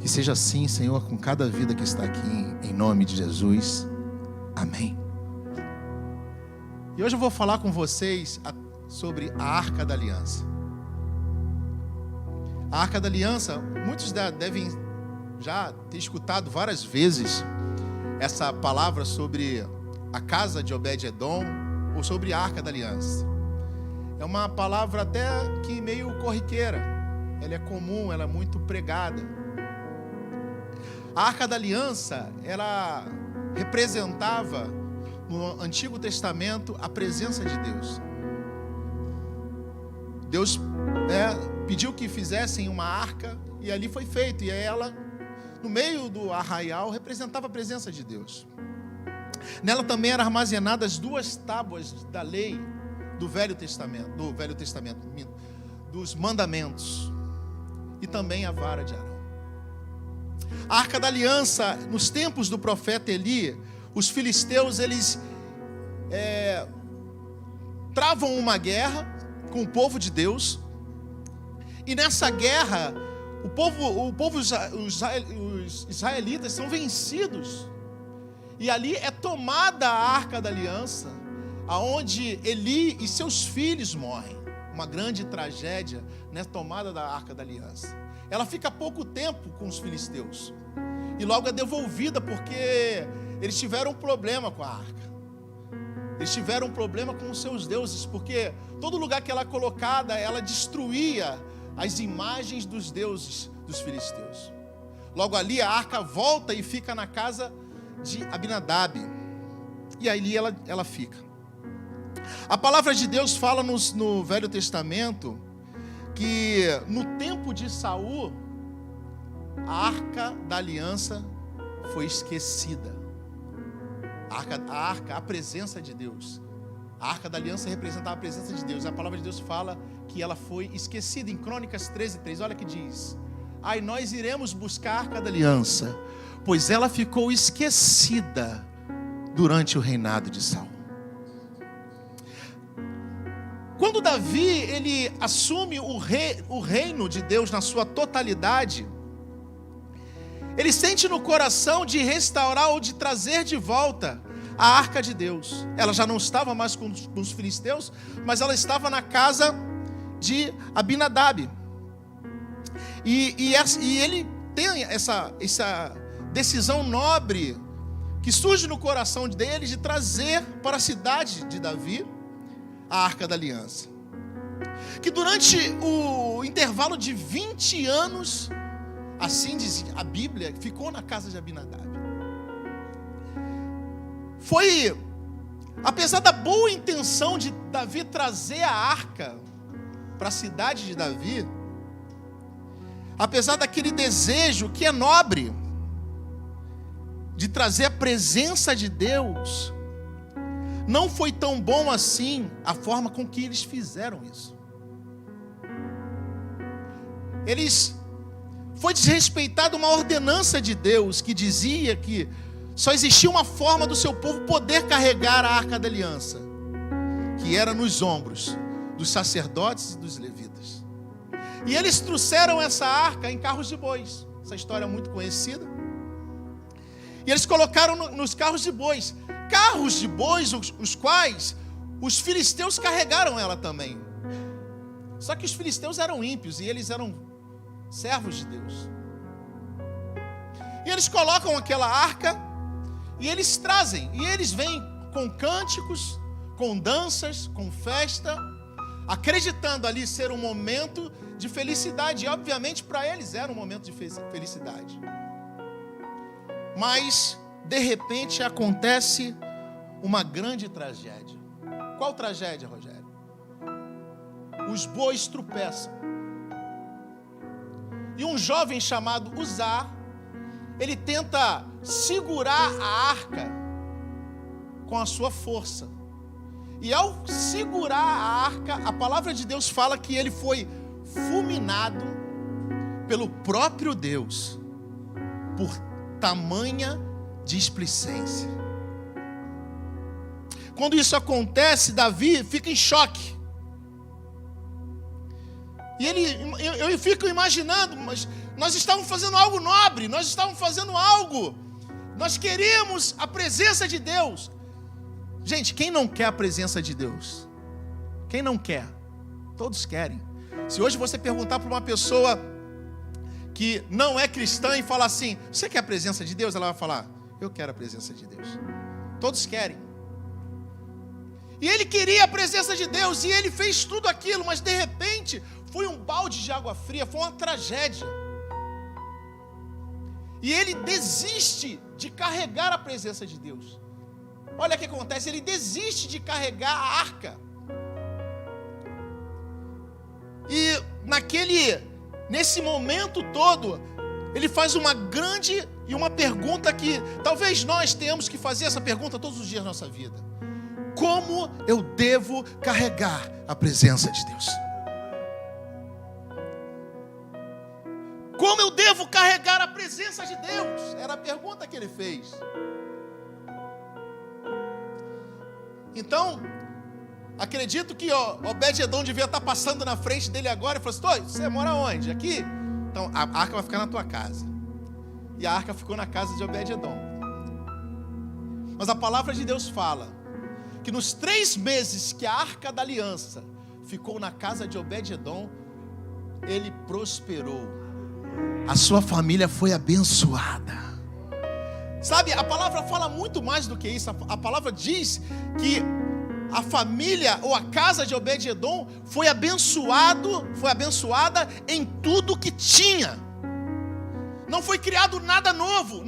Que seja assim, Senhor, com cada vida que está aqui, em nome de Jesus. Amém. E hoje eu vou falar com vocês sobre a Arca da Aliança. A Arca da Aliança, muitos devem já ter escutado várias vezes essa palavra sobre a casa de Obed-edom ou sobre a Arca da Aliança. É uma palavra até que meio corriqueira. Ela é comum, ela é muito pregada. A Arca da Aliança, ela representava no Antigo Testamento a presença de Deus. Deus pediu que fizessem uma arca e ali foi feito. E ela, no meio do arraial, representava a presença de Deus. Nela também eram armazenadas 2 tábuas da lei do Velho Testamento, dos mandamentos, e também a vara de Arão. A Arca da Aliança, nos tempos do profeta Eli, os filisteus, eles travam uma guerra com o povo de Deus, e nessa guerra, os israelitas são vencidos, e ali é tomada a Arca da Aliança, aonde Eli e seus filhos morrem. Uma grande tragédia na tomada da Arca da Aliança. Ela fica pouco tempo com os filisteus e logo é devolvida, porque eles tiveram um problema com a arca. Eles tiveram um problema com os seus deuses, porque todo lugar que ela é colocada, ela destruía as imagens dos deuses dos filisteus. Logo ali a arca volta e fica na casa de Abinadab, e ali ela fica. A palavra de Deus fala no Velho Testamento que no tempo de Saul, a Arca da Aliança foi esquecida. A presença de Deus. A Arca da Aliança representava a presença de Deus. A palavra de Deus fala que ela foi esquecida em Crônicas 13:3. Olha que diz: aí nós iremos buscar a Arca da Aliança, pois ela ficou esquecida durante o reinado de Saul. Quando Davi, ele assume o reino de Deus na sua totalidade, ele sente no coração de restaurar ou de trazer de volta a arca de Deus. Ela já não estava mais com os filisteus, mas ela estava na casa de Abinadab. E ele tem essa decisão nobre que surge no coração dele de trazer para a cidade de Davi a Arca da Aliança, que durante o intervalo de 20 anos, assim diz a Bíblia, ficou na casa de Abinadab. Foi, apesar da boa intenção de Davi trazer a arca para a cidade de Davi, apesar daquele desejo que é nobre, de trazer a presença de Deus, não foi tão bom assim a forma com que eles fizeram isso. Foi desrespeitada uma ordenança de Deus que dizia que só existia uma forma do seu povo poder carregar a Arca da Aliança, que era nos ombros dos sacerdotes e dos levitas. E eles trouxeram essa arca em carros de bois. Essa história é muito conhecida. E eles colocaram nos carros de bois. Carros de bois, os quais os filisteus carregaram ela também. Só que os filisteus eram ímpios e eles eram servos de Deus. E eles colocam aquela arca e eles trazem. E eles vêm com cânticos, com danças, com festa, acreditando ali ser um momento de felicidade. E obviamente para eles era um momento de felicidade. Mas de repente acontece uma grande tragédia. Qual tragédia, Rogério? Os bois tropeçam. E um jovem chamado Uzá, ele tenta segurar a arca com a sua força. E ao segurar a arca, a palavra de Deus fala que ele foi fulminado pelo próprio Deus, por tamanha displicência. Quando isso acontece, Davi fica em choque. E eu fico imaginando, mas nós estávamos fazendo algo nobre, nós estávamos fazendo algo, nós queríamos a presença de Deus. Gente, quem não quer a presença de Deus? Quem não quer? Todos querem. Se hoje você perguntar para uma pessoa que não é cristã e falar assim, você quer a presença de Deus? Ela vai falar, eu quero a presença de Deus. Todos querem. E ele queria a presença de Deus, e ele fez tudo aquilo, mas de repente foi um balde de água fria, foi uma tragédia. E ele desiste de carregar a presença de Deus. Olha o que acontece, ele desiste de carregar a arca. E nesse momento todo, ele faz uma grande e uma pergunta que talvez nós tenhamos que fazer essa pergunta todos os dias da nossa vida. Como eu devo carregar a presença de Deus? Como eu devo carregar a presença de Deus? Era a pergunta que ele fez. Então, acredito que Obed-Edom devia estar passando na frente dele agora e falou assim, você mora onde? Aqui? Então, a arca vai ficar na tua casa. E a arca ficou na casa de Obed-Edom. Mas a palavra de Deus fala que nos 3 meses que a arca da aliança ficou na casa de Obed-Edom, ele prosperou. A sua família foi abençoada. Sabe, a palavra fala muito mais do que isso. A palavra diz que a família ou a casa de Obed-Edom foi abençoada em tudo que tinha. Não foi criado nada novo.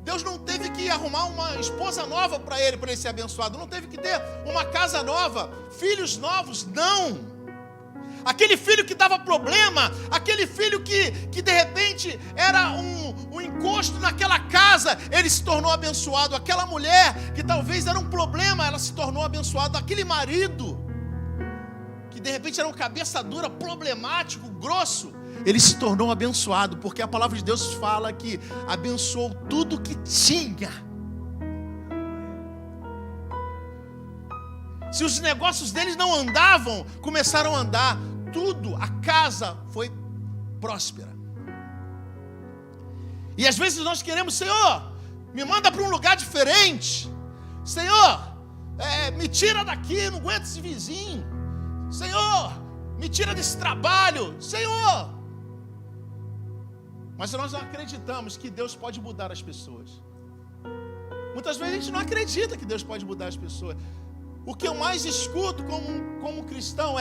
Deus não teve que arrumar uma esposa nova para ele ser abençoado. Não teve que ter uma casa nova, filhos novos, não. Aquele filho que dava problema, aquele filho que de repente era um encosto naquela casa, ele se tornou abençoado. Aquela mulher que talvez era um problema, ela se tornou abençoada. Aquele marido que de repente era um cabeça dura, problemático, grosso, ele se tornou abençoado, porque a palavra de Deus fala que abençoou tudo que tinha. Se os negócios deles não andavam, começaram a andar. Tudo, a casa foi próspera. E às vezes nós queremos, Senhor, me manda para um lugar diferente. Senhor, me tira daqui, não aguento esse vizinho. Senhor, me tira desse trabalho. Senhor. Mas nós não acreditamos que Deus pode mudar as pessoas. Muitas vezes a gente não acredita que Deus pode mudar as pessoas. O que eu mais escuto como cristão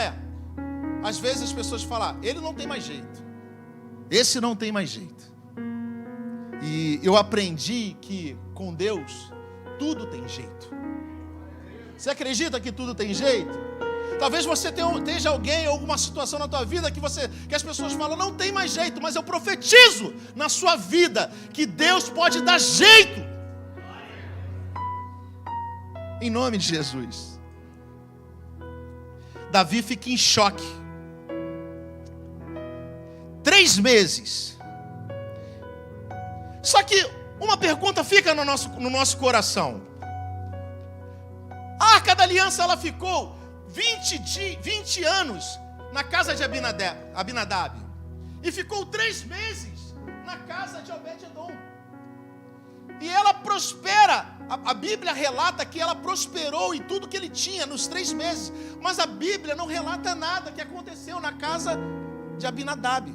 às vezes as pessoas falam, ele não tem mais jeito. Esse não tem mais jeito. E eu aprendi que com Deus tudo tem jeito. Você acredita que tudo tem jeito? Talvez você esteja alguém, alguma situação na tua vida que as pessoas falam, não tem mais jeito, mas eu profetizo na sua vida que Deus pode dar jeito. Em nome de Jesus. Davi fica em choque. 3 meses. Só que Uma pergunta fica no nosso coração. A Arca da Aliança, ela ficou 20 anos na casa de Abinadab. E ficou 3 meses na casa de Obed-edom. E ela prospera. A Bíblia relata que ela prosperou em tudo que ele tinha nos 3 meses. Mas a Bíblia não relata nada que aconteceu na casa de Abinadab.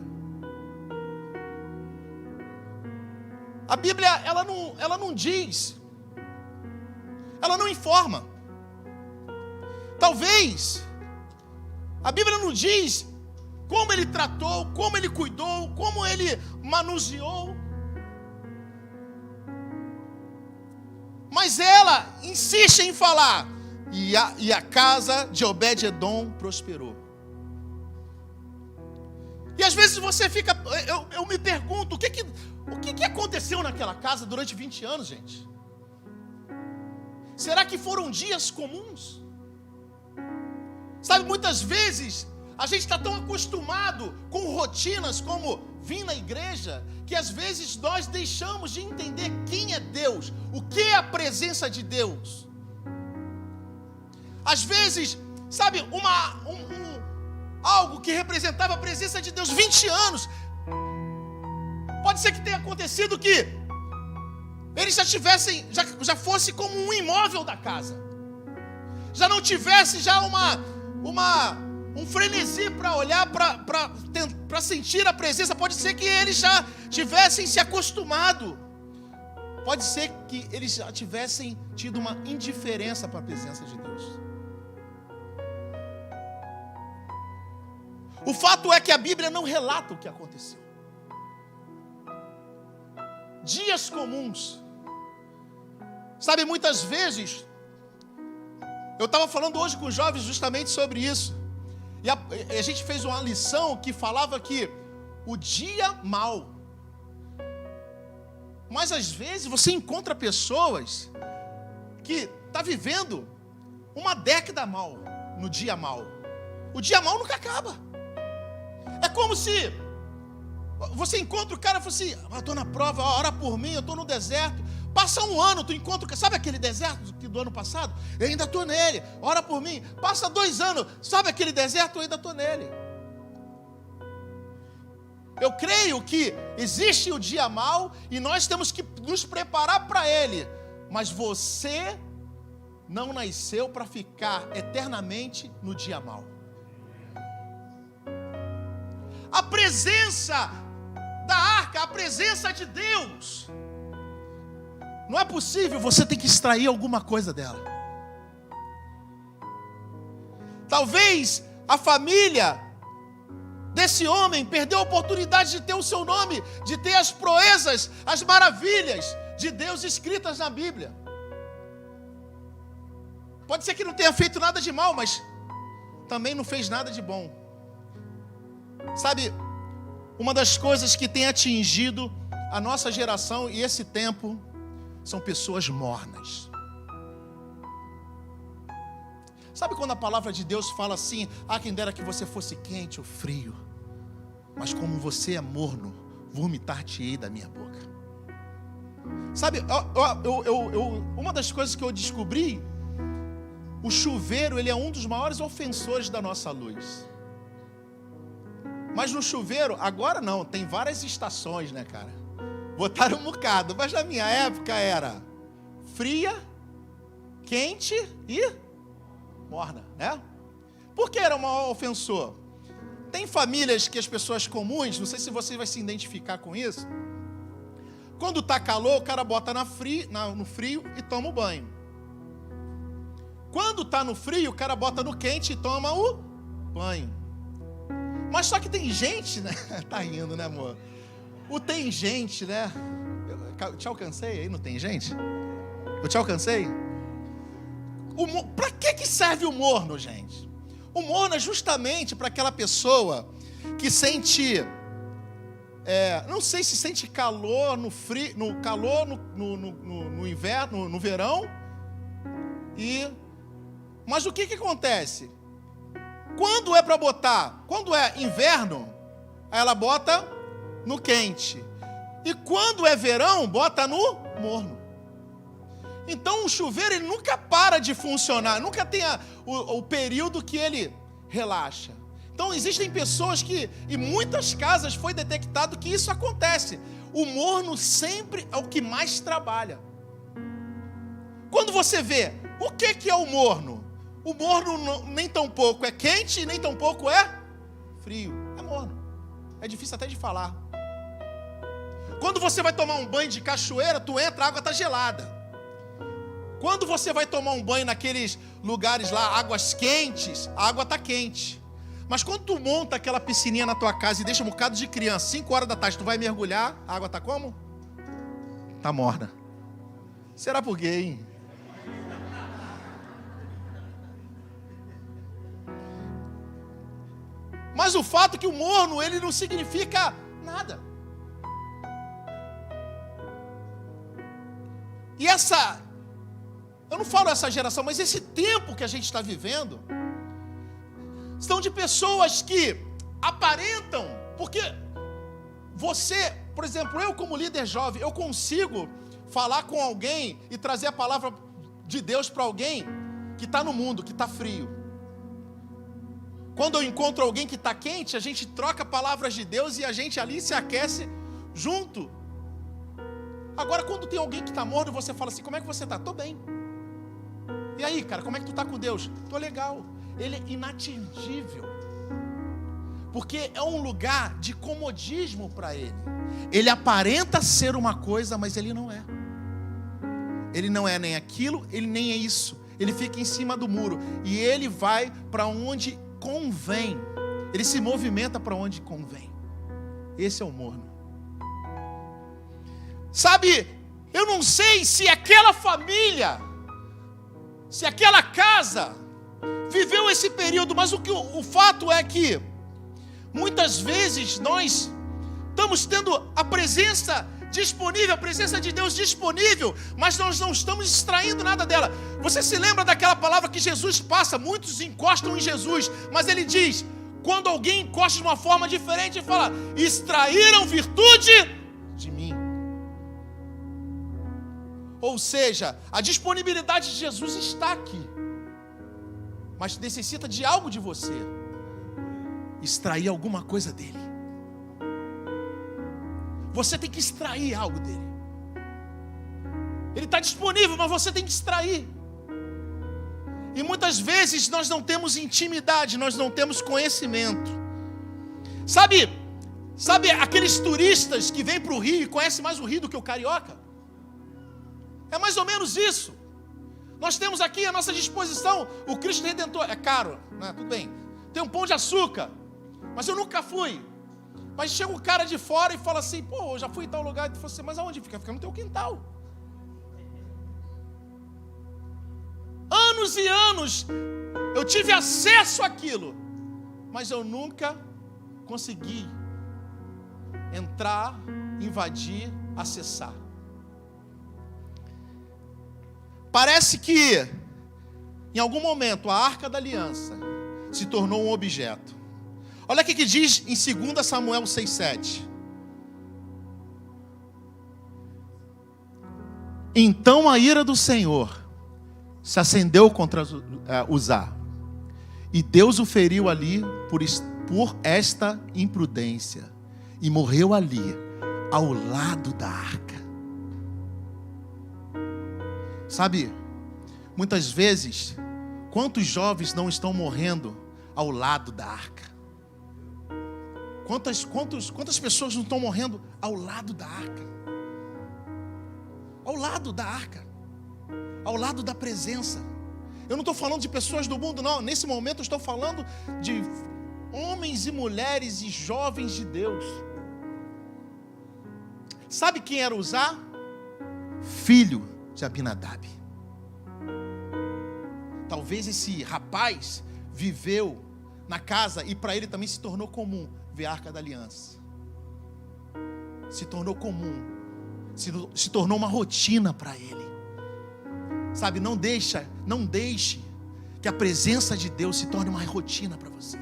A Bíblia, ela não diz. Ela não informa. Talvez a Bíblia não diz como ele tratou, como ele cuidou, como ele manuseou. Mas ela insiste em falar, e a casa de Obed-edom prosperou. E às vezes você fica, eu me pergunto, o que aconteceu naquela casa durante 20 anos, gente? Será que foram dias comuns? Sabe, muitas vezes a gente está tão acostumado com rotinas como vir na igreja, que às vezes nós deixamos de entender quem é Deus, o que é a presença de Deus. Às vezes, sabe, algo que representava a presença de Deus 20 anos, pode ser que tenha acontecido que eles já fosse como um imóvel da casa, já não tivesse já um frenesi para olhar, para sentir a presença. Pode ser que eles já tivessem se acostumado, pode ser que eles já tivessem tido uma indiferença para a presença de Deus. O fato é que a Bíblia não relata o que aconteceu. Dias comuns. Sabe, muitas vezes, eu estava falando hoje com os jovens justamente sobre isso. E a gente fez uma lição que falava que o dia mal. Mas às vezes você encontra pessoas que estão vivendo uma década mal, no dia mal. O dia mal nunca acaba. É como se você encontra o cara e fala assim, estou na prova, ora por mim, eu estou no deserto. Passa um ano, tu encontra, sabe aquele deserto do ano passado? Eu ainda estou nele, ora por mim. Passa 2 anos, sabe aquele deserto? Eu ainda estou nele. Eu creio que existe o dia mau e nós temos que nos preparar para ele. Mas você não nasceu para ficar eternamente no dia mau. A presença da arca, a presença de Deus, não é possível, você tem que extrair alguma coisa dela. Talvez a família desse homem perdeu a oportunidade de ter o seu nome, de ter as proezas, as maravilhas de Deus escritas na Bíblia. Pode ser que não tenha feito nada de mal, mas também não fez nada de bom. Sabe, uma das coisas que tem atingido a nossa geração e esse tempo são pessoas mornas. Sabe quando a palavra de Deus fala assim, quem dera que você fosse quente ou frio, mas como você é morno, vomitar-te-ei da minha boca. Sabe, uma das coisas que eu descobri, o chuveiro, ele é um dos maiores ofensores da nossa luz. Mas no chuveiro, agora não, tem várias estações, né, cara? Botaram um bocado, mas na minha época era fria, quente e morna, né? Por que era o maior ofensor? Tem famílias que as pessoas comuns, não sei se você vai se identificar com isso, quando está calor, o cara bota no frio e toma o banho. Quando está no frio, o cara bota no quente e toma o banho. Mas só que tem gente, né? Tá rindo, né, amor? Tem gente, né? Eu te alcancei aí, não tem gente? Eu te alcancei? Para que serve o morno, gente? O morno é justamente para aquela pessoa que sente, não sei se sente calor no frio, no calor no inverno, no verão. Mas o que acontece? Quando é para botar, quando é inverno, ela bota no quente. E quando é verão, bota no morno. Então o chuveiro ele nunca para de funcionar, nunca tem o período que ele relaxa. Então existem pessoas que, em muitas casas foi detectado que isso acontece. O morno sempre é o que mais trabalha. Quando você vê, o que é o morno? O morno nem tão pouco é quente, nem tão pouco é frio. É morno. É difícil até de falar. Quando você vai tomar um banho de cachoeira, tu entra, a água está gelada. Quando você vai tomar um banho naqueles lugares lá, águas quentes, a água está quente. Mas quando tu monta aquela piscininha na tua casa e deixa um bocado de criança, 5 horas da tarde, tu vai mergulhar, a água está como? Está morna. Será por quê, hein? Mas o fato é que o morno, ele não significa nada. E eu não falo essa geração, mas esse tempo que a gente está vivendo, são de pessoas que aparentam, porque você, por exemplo, eu como líder jovem, eu consigo falar com alguém e trazer a palavra de Deus para alguém que está no mundo, que está frio. Quando eu encontro alguém que está quente, a gente troca palavras de Deus e a gente ali se aquece junto. Agora, quando tem alguém que está morno, você fala assim, como é que você está? Estou bem. E aí, cara, como é que tu está com Deus? Estou legal. Ele é inatingível. Porque é um lugar de comodismo para ele. Ele aparenta ser uma coisa, mas ele não é. Ele não é nem aquilo, ele nem é isso. Ele fica em cima do muro. E ele vai para onde convém. Ele se movimenta para onde convém. Esse é o morno. Sabe, eu não sei se aquela família, se aquela casa viveu esse período, mas o fato é que muitas vezes nós estamos tendo a presença disponível, a presença de Deus disponível, mas nós não estamos extraindo nada dela. Você se lembra daquela palavra que Jesus passa? Muitos encostam em Jesus, mas ele diz, quando alguém encosta de uma forma diferente, ele fala, extraíram virtude de mim. Ou seja, a disponibilidade de Jesus está aqui, mas necessita de algo de você, extrair alguma coisa dele. Você tem que extrair algo dele. Ele está disponível, mas você tem que extrair. E muitas vezes nós não temos intimidade, nós não temos conhecimento. Sabe aqueles turistas que vêm para o Rio e conhecem mais o Rio do que o carioca? É mais ou menos isso. Nós temos aqui à nossa disposição o Cristo Redentor. É caro, né? Tudo bem. Tem um Pão de Açúcar, mas eu nunca fui. Mas chega o cara de fora e fala assim, pô, eu já fui em tal lugar. E fala assim, mas aonde fica? Fica no teu quintal. Anos e anos eu tive acesso àquilo, mas eu nunca consegui entrar, invadir, acessar. Parece que, em algum momento, a Arca da Aliança se tornou um objeto. Olha o que diz em 2 Samuel 6,7. Então a ira do Senhor se acendeu contra Uzá, e Deus o feriu ali por esta imprudência, e morreu ali, ao lado da arca. Sabe, muitas vezes, quantos jovens não estão morrendo ao lado da arca? Quantas pessoas não estão morrendo ao lado da arca? Ao lado da arca, ao lado da presença. Eu não estou falando de pessoas do mundo, não. Nesse momento eu estou falando de homens e mulheres e jovens de Deus. Sabe quem era Uzá? Filho de Abinadab. Talvez esse rapaz viveu na casa e para ele também se tornou comum ver a Arca da Aliança. Se tornou comum, se tornou uma rotina para ele. Sabe, não deixe que a presença de Deus se torne uma rotina para você.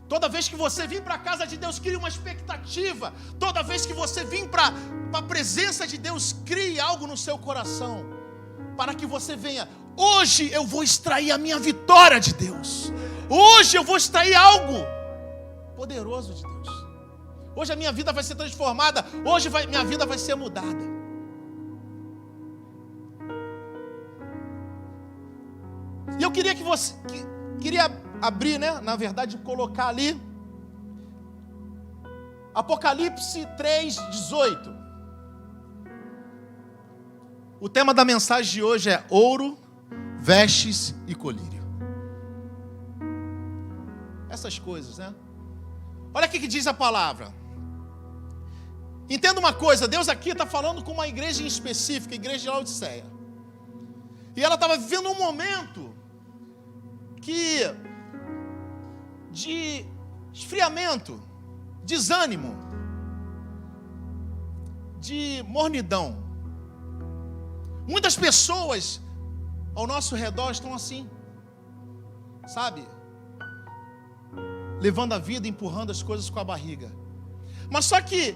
Toda vez que você vir para a casa de Deus, crie uma expectativa. Toda vez que você vir para a presença de Deus, crie algo no seu coração, para que você venha. Hoje eu vou extrair a minha vitória de Deus. Hoje eu vou extrair algo poderoso de Deus. Hoje a minha vida vai ser transformada. Hoje minha vida vai ser mudada. E eu queria que você... Queria abrir, né? Na verdade, colocar ali. Apocalipse 3:18. O tema da mensagem de hoje é ouro, vestes e colírio. Essas coisas, né? Olha o que diz a palavra. Entenda uma coisa, Deus aqui está falando com uma igreja em específico, a igreja de Laodiceia. E ela estava vivendo um momento de esfriamento, desânimo, de mornidão. Muitas pessoas ao nosso redor estão assim, sabe? Levando a vida, empurrando as coisas com a barriga. Mas só que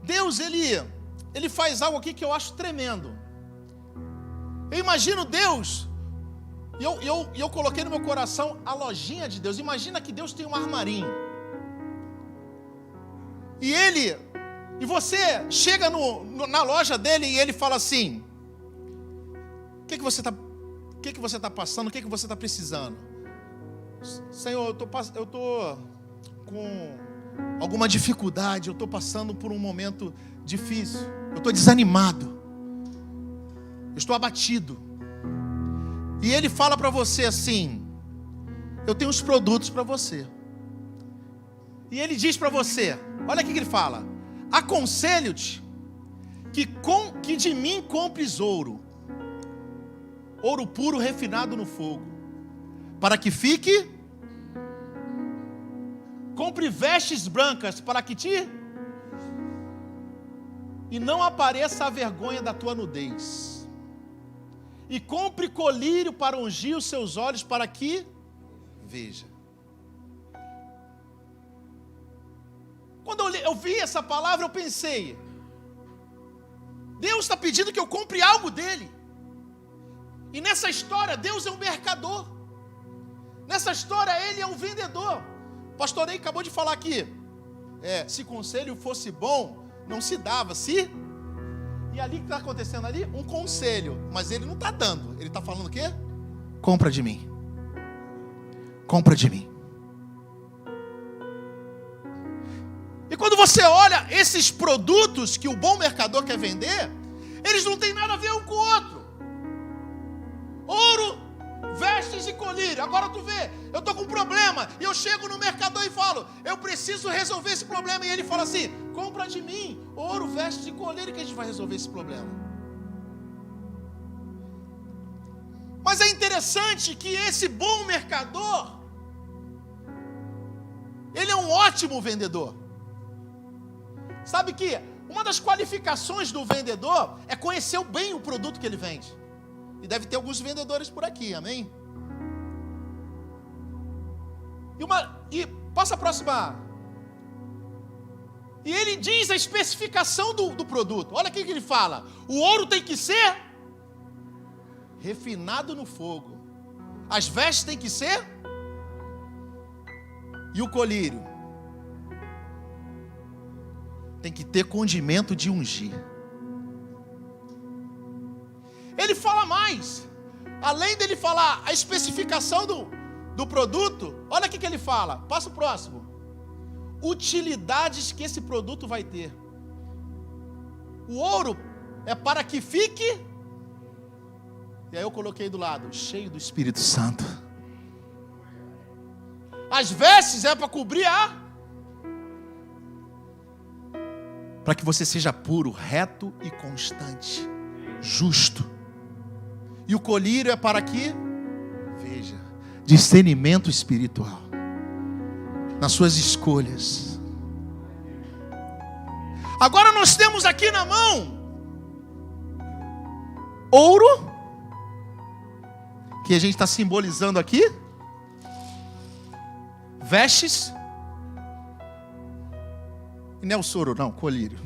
Deus, Ele faz algo aqui que eu acho tremendo. Eu imagino Deus, e eu coloquei no meu coração a lojinha de Deus. Imagina que Deus tem um armarinho. E você chega na loja dele e ele fala assim: o que você está passando? O que você está precisando? Senhor, eu estou com alguma dificuldade, eu estou passando por um momento difícil, eu estou desanimado, eu estou abatido. E ele fala para você assim: eu tenho uns produtos para você. E ele diz para você, olha o que ele fala: aconselho-te que de mim compres ouro puro refinado no fogo, para que fique. Compre vestes brancas para que e não apareça a vergonha da tua nudez. E compre colírio para ungir os seus olhos, para que veja. Quando eu vi essa palavra, eu pensei: Deus está pedindo que eu compre algo dele. E nessa história, Deus é um mercador. Nessa história, Ele é um vendedor. O pastor Ney acabou de falar aqui. Se conselho fosse bom, não se dava. E ali que está acontecendo ali? Um conselho. Mas Ele não está dando. Ele está falando o quê? Compra de mim. Compra de mim. E quando você olha esses produtos que o bom mercador quer vender, eles não têm nada a ver um com o outro. Ouro, vestes e colírio. Agora tu vê, eu estou com um problema e eu chego no mercador e falo: eu preciso resolver esse problema. E ele fala assim: compra de mim ouro, vestes e colírio, que a gente vai resolver esse problema. Mas é interessante que esse bom mercador, ele é um ótimo vendedor. Sabe que uma das qualificações do vendedor é conhecer bem o produto que ele vende. E deve ter alguns vendedores por aqui, amém? E passa a próxima. E ele diz a especificação do produto. Olha o que ele fala: o ouro tem que ser refinado no fogo. As vestes têm que ser. E o colírio tem que ter condimento de ungir. Ele fala mais. Além dele falar a especificação do produto, olha o que ele fala. Passa o próximo. Utilidades que esse produto vai ter. O ouro é para que fique. E aí eu coloquei do lado: cheio do Espírito Santo. As vestes é para cobrir para que você seja puro, reto e constante, justo. E o colírio é para que veja, discernimento espiritual nas suas escolhas. Agora nós temos aqui na mão ouro, que a gente está simbolizando aqui, vestes E não é o soro, não, colírio.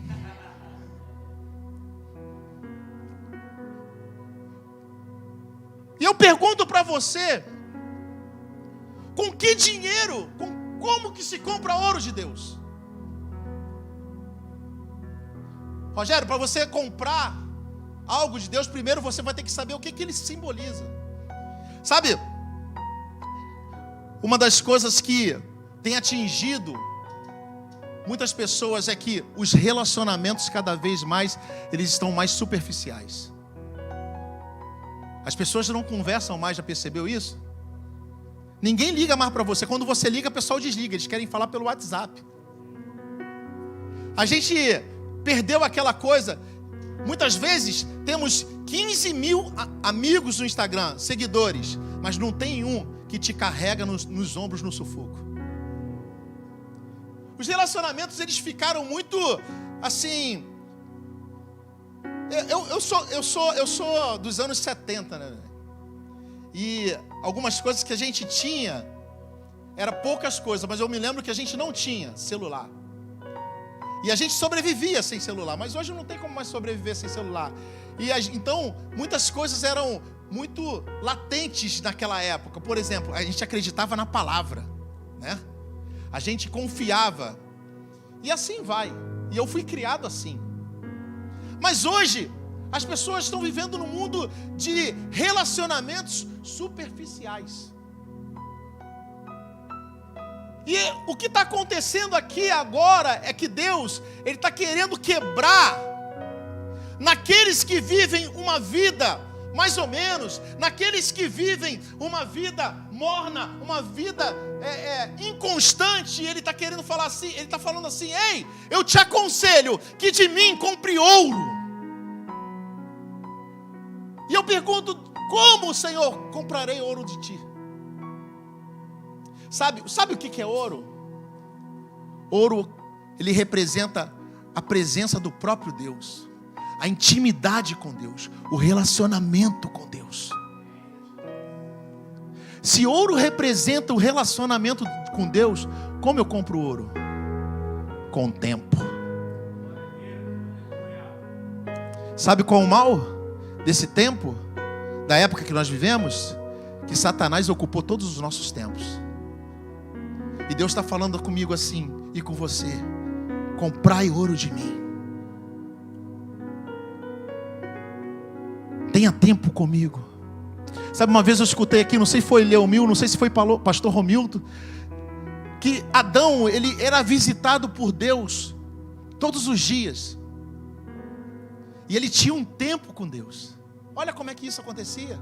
E eu pergunto para você, com que dinheiro, como que se compra ouro de Deus? Rogério, para você comprar algo de Deus, primeiro você vai ter que saber o que ele simboliza. Sabe, uma das coisas que tem atingido muitas pessoas é que os relacionamentos cada vez mais, eles estão mais superficiais. As pessoas não conversam mais, já percebeu isso? Ninguém liga mais para você. Quando você liga, o pessoal desliga. Eles querem falar pelo WhatsApp. A gente perdeu aquela coisa. Muitas vezes temos 15 mil amigos no Instagram, seguidores, mas não tem um que te carrega nos ombros no sufoco. Os relacionamentos, eles ficaram muito assim. Eu sou dos anos 70, né? E algumas coisas que a gente tinha, era poucas coisas, mas eu me lembro que a gente não tinha celular. E a gente sobrevivia sem celular, mas hoje não tem como mais sobreviver sem celular. Então, muitas coisas eram muito latentes naquela época. Por exemplo, a gente acreditava na palavra, né? A gente confiava. E assim vai. E eu fui criado assim. Mas hoje, as pessoas estão vivendo num mundo de relacionamentos superficiais. E o que está acontecendo aqui agora é que Deus, Ele está querendo quebrar naqueles que vivem uma vida, mais ou menos, naqueles que vivem uma vida morna, uma vida inconstante. Ele está querendo falar assim, Ele está falando assim: ei, eu te aconselho que de mim compre ouro. E eu pergunto, como, Senhor, comprarei ouro de ti? Sabe o que é ouro? Ouro, ele representa a presença do próprio Deus, a intimidade com Deus, o relacionamento com Deus. Se ouro representa o relacionamento com Deus, como eu compro ouro? Com o tempo. Sabe qual é o mal desse tempo, da época que nós vivemos? Que Satanás ocupou todos os nossos tempos. E Deus está falando comigo assim, e com você: comprai ouro de mim. Tenha tempo comigo. Sabe, uma vez eu escutei aqui, não sei se foi Leomil, não sei se foi pastor Romildo, que Adão, ele era visitado por Deus todos os dias. E ele tinha um tempo com Deus. Olha como é que isso acontecia.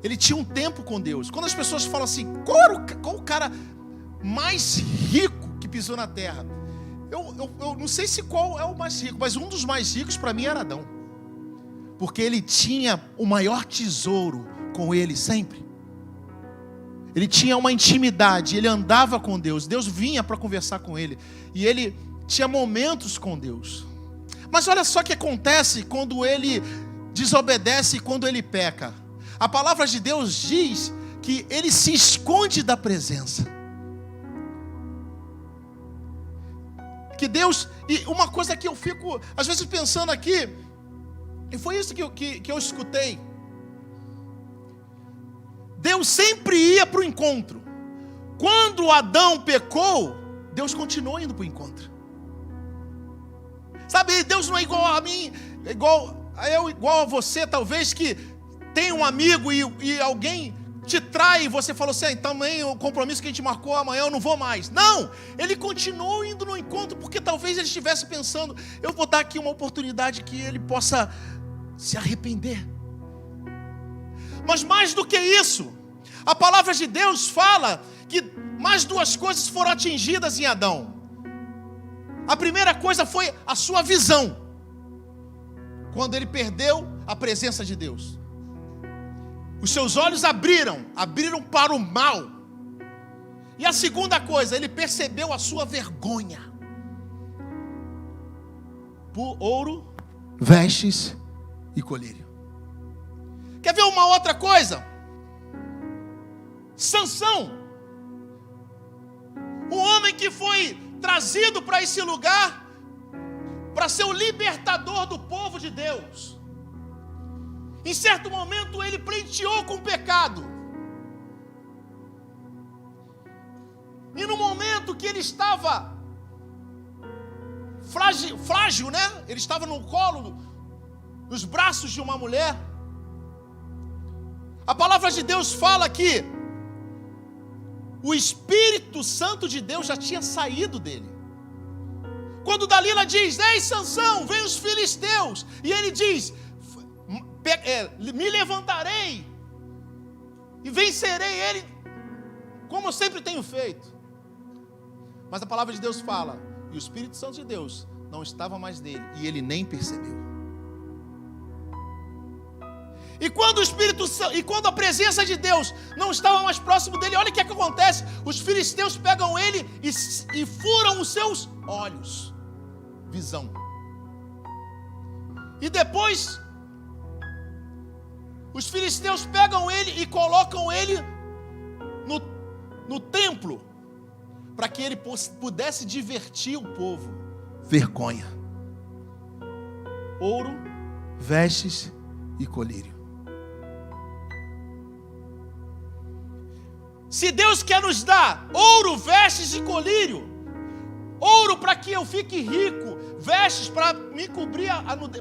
Ele tinha um tempo com Deus. Quando as pessoas falam assim, qual o cara mais rico que pisou na terra? Eu não sei se qual é o mais rico, mas um dos mais ricos para mim era Adão. Porque ele tinha o maior tesouro com ele sempre. Ele tinha uma intimidade, ele andava com Deus. Deus vinha para conversar com ele. E ele tinha momentos com Deus. Mas olha só o que acontece quando ele desobedece e quando ele peca. A palavra de Deus diz que ele se esconde da presença. Que Deus, e uma coisa que eu fico às vezes pensando aqui, e foi isso que eu escutei. Deus sempre ia para o encontro. Quando Adão pecou, Deus continuou indo para o encontro. Sabe, Deus não é igual a mim, igual a você, talvez, que tem um amigo e alguém te trai e você falou assim, também o compromisso que a gente marcou amanhã eu não vou mais. Não, ele continuou indo no encontro, porque talvez ele estivesse pensando, eu vou dar aqui uma oportunidade que ele possa se arrepender. Mas mais do que isso, a palavra de Deus fala que mais duas coisas foram atingidas em Adão. A primeira coisa foi a sua visão, quando ele perdeu a presença de Deus. Os seus olhos abriram para o mal. E a segunda coisa, ele percebeu a sua vergonha. Por ouro, vestes e colírio. Quer ver uma outra coisa? Sansão, um homem que foi trazido para esse lugar para ser o libertador do povo de Deus. Em certo momento ele pleiteou com o pecado. E no momento que ele estava frágil, né? Ele estava no colo, nos braços de uma mulher. A palavra de Deus fala que o Espírito Santo de Deus já tinha saído dele. Quando Dalila diz: ei, Sansão, vem os filisteus. E ele diz: me levantarei e vencerei ele, como eu sempre tenho feito. Mas a palavra de Deus fala, e o Espírito Santo de Deus não estava mais nele, e ele nem percebeu. E quando o Espírito Santo, e quando a presença de Deus não estava mais próximo dele, olha o que é que acontece. Os filisteus pegam ele e furam os seus olhos. Visão. E depois os filisteus pegam ele e colocam ele no templo, para que ele pudesse divertir o povo. Vergonha. Ouro, vestes e colírio. Se Deus quer nos dar ouro, vestes e colírio, ouro para que eu fique rico, vestes para me cobrir,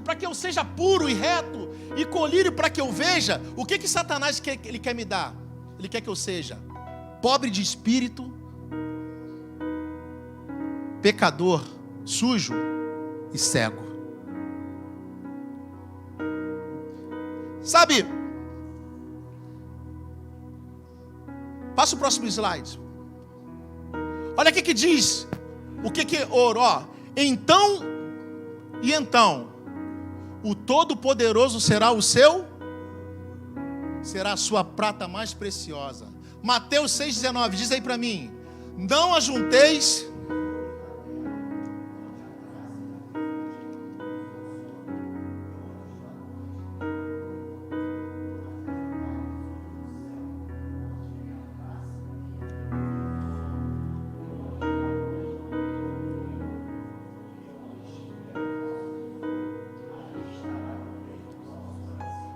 para que eu seja puro e reto, e colírio para que eu veja, o que Satanás ele quer me dar? Ele quer que eu seja pobre de espírito, pecador, sujo e cego. Sabe? Passa o próximo slide. Olha o que diz. O que é ouro? Ó, então, o Todo-Poderoso será será a sua prata mais preciosa. Mateus 6,19, diz aí para mim: não ajunteis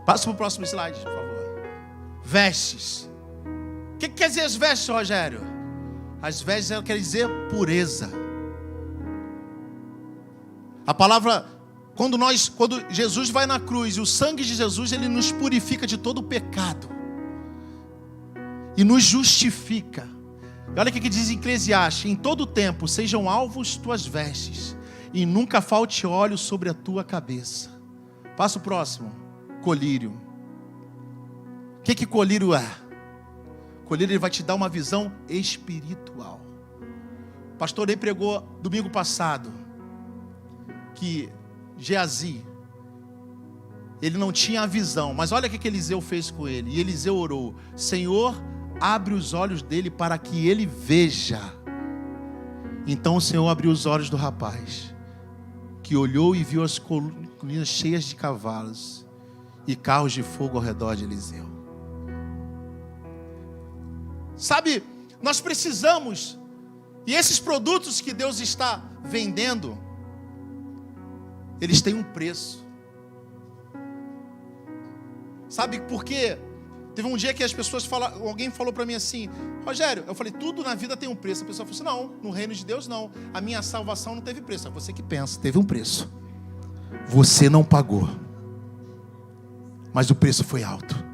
Passa para o próximo slide, por favor. Vestes. O que quer dizer as vestes, Rogério? As vestes quer dizer pureza. A palavra, quando Jesus vai na cruz, e o sangue de Jesus, ele nos purifica de todo o pecado. E nos justifica. E olha o que diz em Eclesiastes: em todo tempo sejam alvos tuas vestes, e nunca falte óleo sobre a tua cabeça. Passa o próximo. Colírio. O que colírio é? Colírio, ele vai te dar uma visão espiritual. O pastor Ney pregou domingo passado que Geazi, ele não tinha a visão, mas olha o que Eliseu fez com ele. E Eliseu orou: Senhor, abre os olhos dele para que ele veja. Então o Senhor abriu os olhos do rapaz, que olhou e viu as colinas cheias de cavalos e carros de fogo ao redor de Eliseu. Sabe, nós precisamos, e esses produtos que Deus está vendendo, eles têm um preço. Sabe por quê? Teve um dia que as pessoas falaram, alguém falou para mim assim: Rogério, eu falei, tudo na vida tem um preço. A pessoa falou assim: não, no reino de Deus não, a minha salvação não teve preço. É você que pensa, teve um preço. Você não pagou, mas o preço foi alto.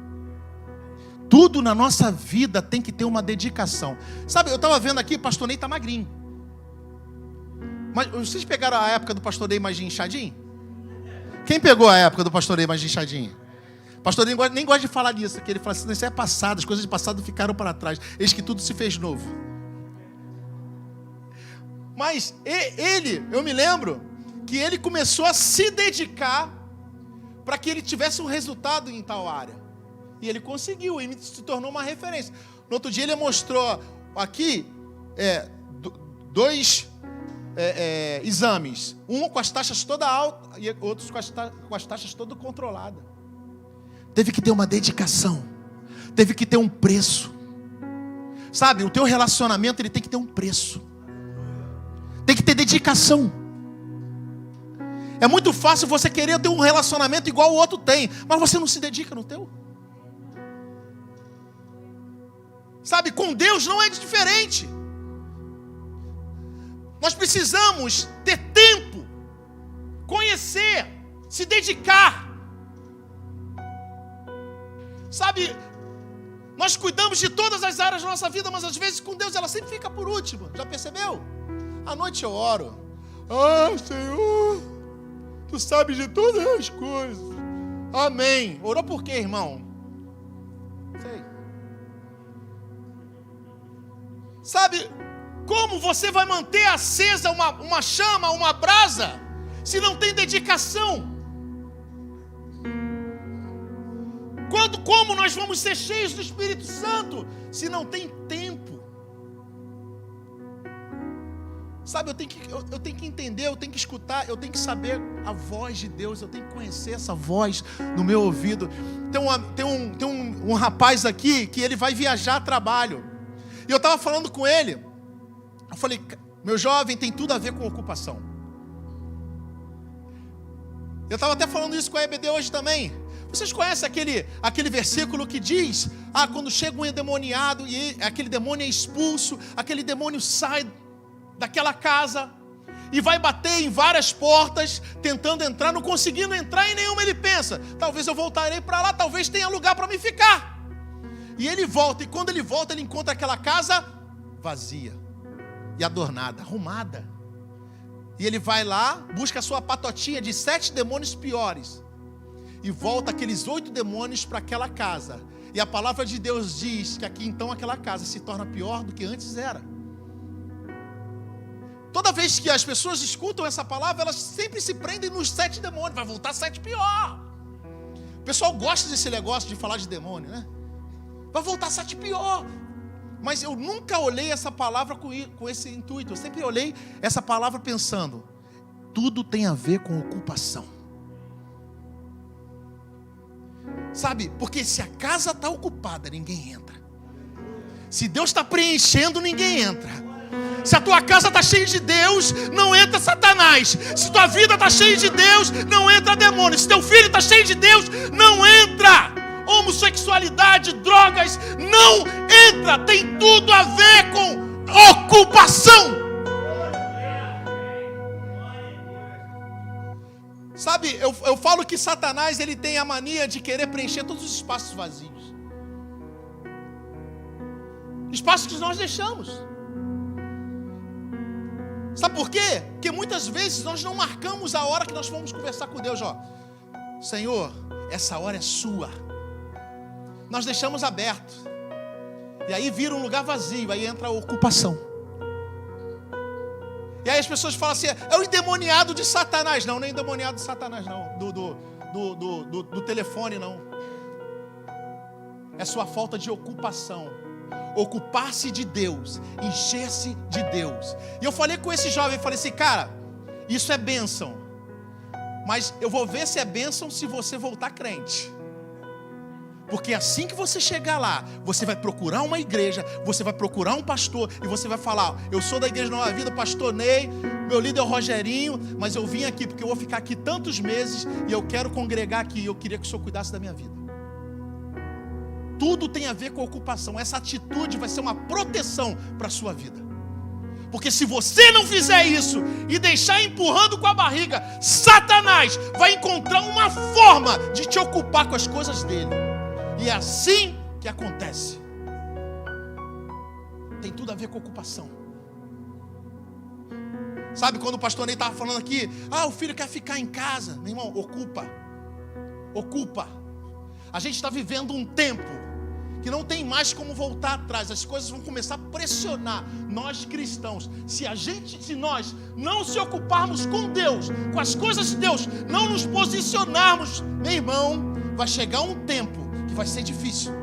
Tudo na nossa vida tem que ter uma dedicação. Sabe, eu estava vendo aqui, o pastor Ney está magrinho. Mas vocês pegaram a época do pastor Ney mais inchadinho? Quem pegou a época do pastor Ney mais inchadinho? O pastor Ney nem gosta de falar nisso, que ele fala assim: isso é passado, as coisas de passado ficaram para trás, eis que tudo se fez novo. Mas eu me lembro que ele começou a se dedicar para que ele tivesse um resultado em tal área. E ele conseguiu, e se tornou uma referência. No outro dia ele mostrou aqui dois exames. Um com as taxas toda alta e outros com as taxas toda controlada. Teve que ter uma dedicação. Teve que ter um preço. Sabe, o teu relacionamento ele tem que ter um preço. ter dedicação. É muito fácil você querer ter um relacionamento igual o outro tem, mas você não se dedica no teu. Sabe, com Deus não é diferente. Nós precisamos ter tempo, conhecer, se dedicar. Sabe, nós cuidamos de todas as áreas da nossa vida, mas às vezes com Deus ela sempre fica por último. Já percebeu? À noite eu oro. Senhor, Tu sabes de todas as coisas. Amém. Orou por quê, irmão? Sei. Sabe, como você vai manter acesa uma chama, uma brasa, se não tem dedicação? Como nós vamos ser cheios do Espírito Santo, se não tem tempo? Sabe, eu tenho que entender, eu tenho que escutar, eu tenho que saber a voz de Deus, eu tenho que conhecer essa voz no meu ouvido. Tem um rapaz aqui que ele vai viajar a trabalho. E eu estava falando com ele, eu falei, meu jovem, tem tudo a ver com ocupação. Eu estava até falando isso com a EBD hoje também. Vocês conhecem aquele versículo que diz, quando chega um endemoniado e aquele demônio é expulso, aquele demônio sai daquela casa e vai bater em várias portas, tentando entrar, não conseguindo entrar em nenhuma, ele pensa, talvez eu voltarei para lá, talvez tenha lugar para me ficar. E ele volta, e quando ele volta, ele encontra aquela casa vazia e adornada, arrumada. E ele vai lá, busca a sua patotinha de 7 demônios piores, e volta aqueles 8 demônios para aquela casa. E a palavra de Deus diz que aqui então aquela casa se torna pior do que antes era. Toda vez que as pessoas escutam essa palavra, elas sempre se prendem nos 7 demônios. Vai voltar 7 pior. O pessoal gosta desse negócio de falar de demônio, né? Vai voltar 7 pior. Mas eu nunca olhei essa palavra com esse intuito. Eu sempre olhei essa palavra pensando, tudo tem a ver com ocupação. Sabe, porque se a casa está ocupada, ninguém entra. Se Deus está preenchendo, ninguém entra. Se a tua casa está cheia de Deus, não entra Satanás. Se tua vida está cheia de Deus, não entra demônio. Se teu filho está cheio de Deus, não entra homossexualidade, drogas, não entra. Tem tudo a ver com ocupação. Sabe, eu falo que Satanás ele tem a mania de querer preencher todos os espaços vazios. Espaços que nós deixamos. Sabe por quê? Porque muitas vezes nós não marcamos a hora que nós vamos conversar com Deus, Senhor, essa hora é sua. Nós deixamos aberto. E aí vira um lugar vazio, aí entra a ocupação. E aí as pessoas falam assim, é o endemoniado de Satanás. Não, nem endemoniado de Satanás, não. Do telefone, não. É sua falta de ocupação. Ocupar-se de Deus, encher-se de Deus. E eu falei com esse jovem, falei assim, cara, isso é bênção, mas eu vou ver se é bênção se você voltar crente. Porque assim que você chegar lá, você vai procurar uma igreja, você vai procurar um pastor e você vai falar, eu sou da Igreja Nova Vida, pastor Ney, meu líder é o Rogerinho, mas eu vim aqui porque eu vou ficar aqui tantos meses e eu quero congregar aqui e eu queria que o senhor cuidasse da minha vida. Tudo tem a ver com a ocupação. Essa atitude vai ser uma proteção para a sua vida. Porque se você não fizer isso e deixar empurrando com a barriga, Satanás vai encontrar uma forma de te ocupar com as coisas dele. E é assim que acontece. Tem tudo a ver com ocupação. Sabe quando o pastor Ney estava falando aqui, o filho quer ficar em casa. Meu irmão, ocupa. A gente está vivendo um tempo que não tem mais como voltar atrás. As coisas vão começar a pressionar nós cristãos. Se nós não se ocuparmos com Deus, com as coisas de Deus, não nos posicionarmos, meu irmão, vai chegar um tempo que vai ser difícil.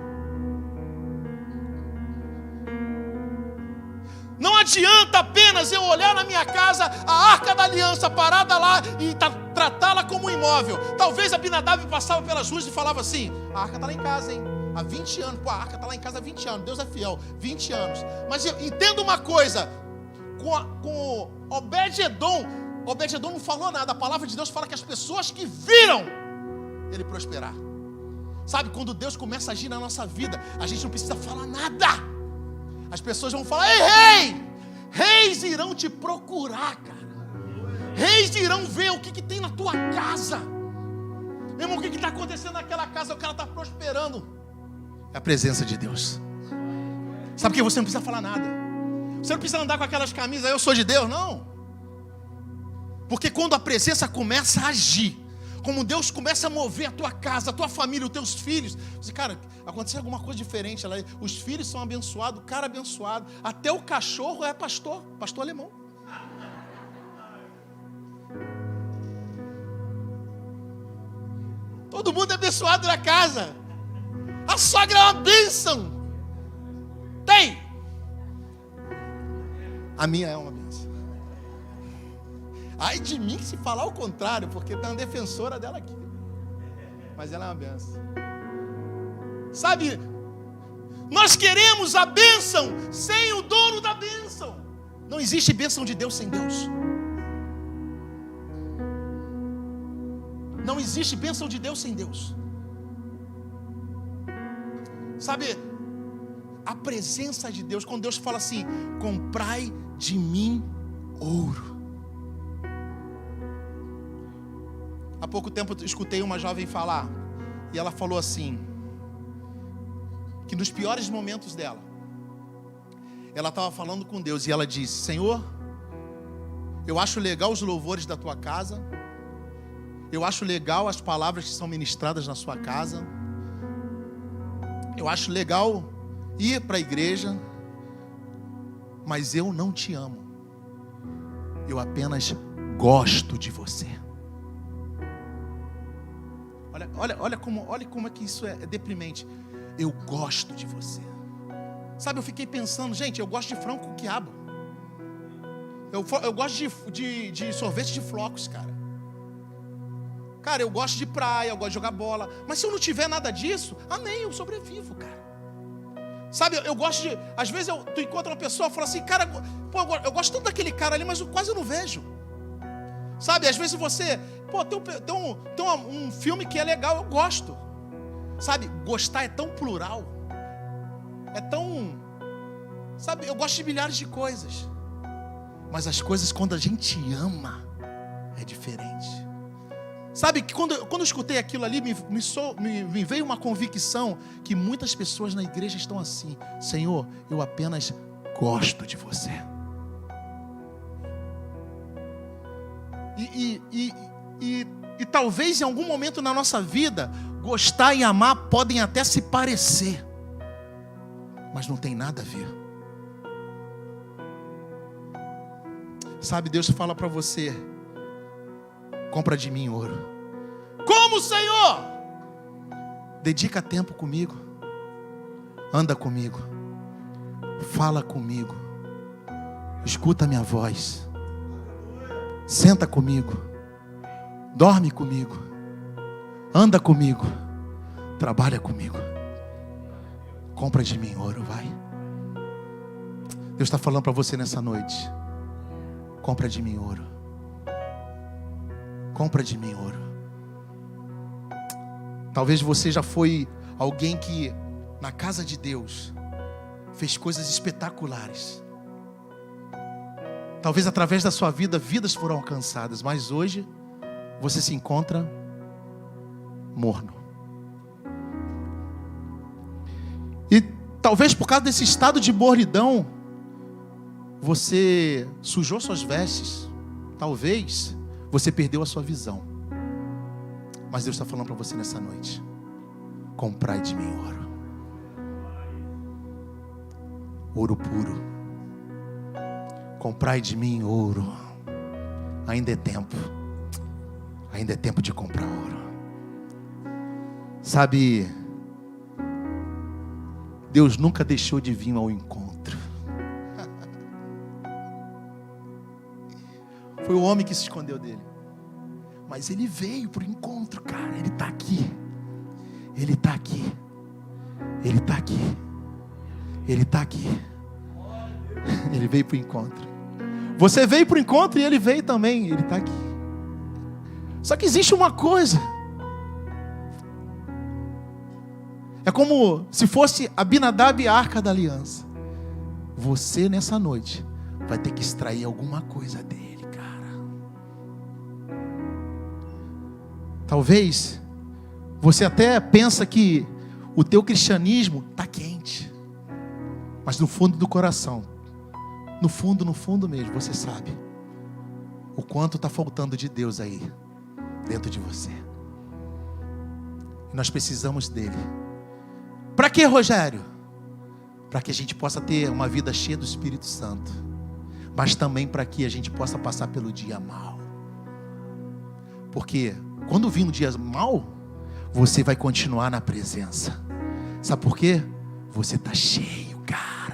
Não adianta apenas eu olhar na minha casa a Arca da Aliança parada lá e tratá-la como um imóvel. Talvez Abinadab passava pelas ruas e falava assim, a Arca está lá em casa, hein? Há 20 anos, a Arca está lá em casa há 20 anos, Deus é fiel, 20 anos. Mas entenda uma coisa, Obed-Edom não falou nada. A palavra de Deus fala que as pessoas que viram ele prosperar. Sabe, quando Deus começa a agir na nossa vida, a gente não precisa falar nada. As pessoas vão falar: ei, rei! Reis irão te procurar, cara. Reis irão ver o que tem na tua casa. Meu irmão, o que está acontecendo naquela casa? O cara está prosperando. É a presença de Deus. Sabe que você não precisa falar nada. Você não precisa andar com aquelas camisas: eu sou de Deus, não. Porque quando a presença começa a agir, como Deus começa a mover a tua casa, a tua família, os teus filhos, você, cara, aconteceu alguma coisa diferente lá. Os filhos são abençoados, o cara abençoado, até o cachorro é pastor alemão. Todo mundo é abençoado na casa. A sogra é uma bênção. Tem. A minha é uma bênção. Ai de mim se falar o contrário, porque tem uma defensora dela aqui. Mas ela é uma bênção. Sabe, nós queremos a bênção sem o dono da bênção. Não existe bênção de Deus sem Deus. Não existe bênção de Deus sem Deus. Sabe, a presença de Deus, quando Deus fala assim: comprai de mim ouro. Há pouco tempo eu escutei uma jovem falar, e ela falou assim, que nos piores momentos dela, ela estava falando com Deus, e ela disse: Senhor, eu acho legal os louvores da tua casa, eu acho legal as palavras que são ministradas na sua casa, eu acho legal ir para a igreja, mas eu não te amo, eu apenas gosto de você. Olha como é que isso é deprimente. Eu gosto de você. Sabe, eu fiquei pensando, gente, eu gosto de frango com quiabo. Eu gosto de sorvete de flocos, cara. Cara, eu gosto de praia, eu gosto de jogar bola. Mas se eu não tiver nada disso, amém, eu sobrevivo, cara. Sabe, eu gosto de... Às vezes tu encontra uma pessoa e fala assim: cara, pô, eu gosto tanto daquele cara ali, mas eu quase não vejo. Sabe, às vezes você... Pô, tem um filme que é legal, eu gosto. Sabe, gostar é tão plural. É tão... Sabe, eu gosto de milhares de coisas. Mas as coisas, quando a gente ama, é diferente. Sabe, que quando eu escutei aquilo ali, me veio uma convicção que muitas pessoas na igreja estão assim: Senhor, eu apenas gosto de você. E talvez em algum momento na nossa vida, gostar e amar podem até se parecer, mas não tem nada a ver. Sabe, Deus fala para você: compra de mim ouro. Como, Senhor? Dedica tempo comigo, anda comigo, fala comigo, escuta a minha voz, senta comigo, dorme comigo, anda comigo, trabalha comigo. Compra de mim ouro, vai. Deus está falando para você nessa noite: compra de mim ouro. Compra de mim ouro. Talvez você já foi alguém que na casa de Deus fez coisas espetaculares. Talvez através da sua vida, vidas foram alcançadas, mas hoje você se encontra morno. E talvez por causa desse estado de mornidão, você sujou suas vestes. Talvez você perdeu a sua visão. Mas Deus está falando para você nessa noite: comprai de mim ouro. Ouro puro. Comprai de mim ouro. Ainda é tempo. Ainda é tempo de comprar ouro. Sabe, Deus nunca deixou de vir ao encontro. Foi o homem que se escondeu dele, mas ele veio para o encontro, cara. Ele está aqui. Ele está aqui. Ele está aqui. Ele está aqui. Ele veio para o encontro. Você veio para o encontro e ele veio também. Ele está aqui. Só que existe uma coisa. É como se fosse Abinadab e a Arca da Aliança. Você nessa noite vai ter que extrair alguma coisa dele, cara. Talvez você até pensa que o teu cristianismo está quente. Mas no fundo do coração, no fundo mesmo, você sabe o quanto está faltando de Deus aí dentro de você. E nós precisamos dele. Para quê, Rogério? Para que a gente possa ter uma vida cheia do Espírito Santo, mas também para que a gente possa passar pelo dia mal. Porque quando vir um dia mal, você vai continuar na presença. Sabe por quê? Você está cheio, cara.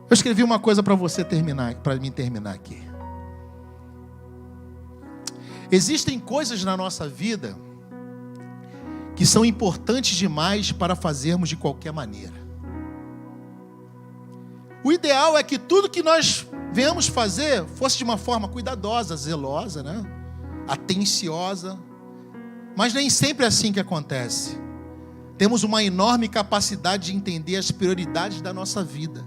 Eu escrevi uma coisa para você terminar, para mim terminar aqui. Existem coisas na nossa vida que são importantes demais para fazermos de qualquer maneira. O ideal é que tudo que nós venhamos fazer fosse de uma forma cuidadosa, zelosa, né? Atenciosa. Mas nem sempre é assim que acontece. Temos uma enorme capacidade de entender as prioridades da nossa vida.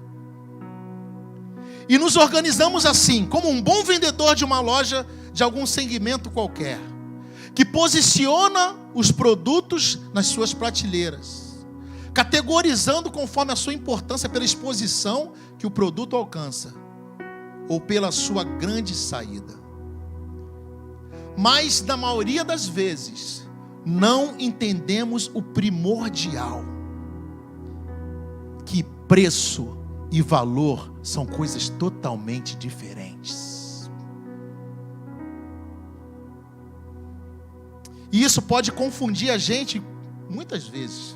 E nos organizamos assim, como um bom vendedor de uma loja de algum segmento qualquer, que posiciona os produtos nas suas prateleiras, categorizando conforme a sua importância pela exposição que o produto alcança, ou pela sua grande saída. Mas, na maioria das vezes, não entendemos o primordial, que preço e valor são coisas totalmente diferentes. E isso pode confundir a gente muitas vezes.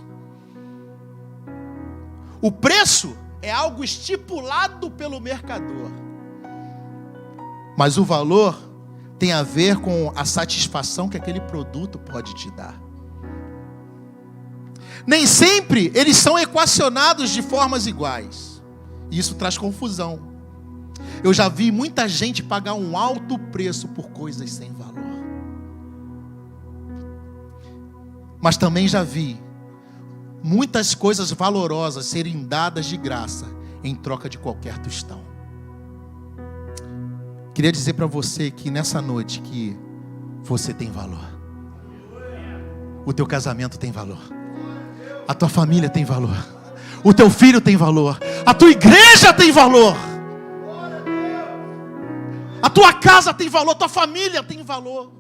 O preço é algo estipulado pelo mercador, mas o valor tem a ver com a satisfação que aquele produto pode te dar. Nem sempre eles são equacionados de formas iguais. E isso traz confusão. Eu já vi muita gente pagar um alto preço por coisas sem valor. Mas também já vi muitas coisas valorosas serem dadas de graça em troca de qualquer tostão. Queria dizer para você que nessa noite que você tem valor. O teu casamento tem valor. A tua família tem valor. O teu filho tem valor. A tua igreja tem valor. A tua casa tem valor. A tua família tem valor.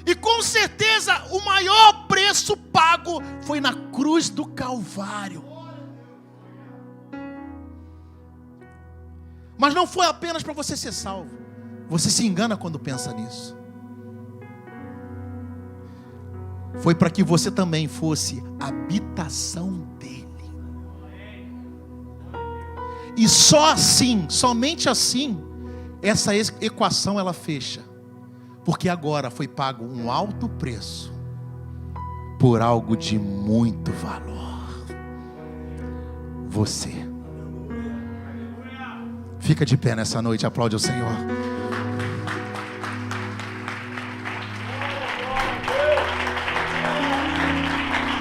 E com certeza o maior preço pago foi na cruz do Calvário. Mas não foi apenas para você ser salvo. Você se engana quando pensa nisso. Foi para que você também fosse habitação dele. E só assim, somente assim, essa equação ela fecha. Porque agora foi pago um alto preço por algo de muito valor. Você. Fica de pé nessa noite, aplaude ao Senhor.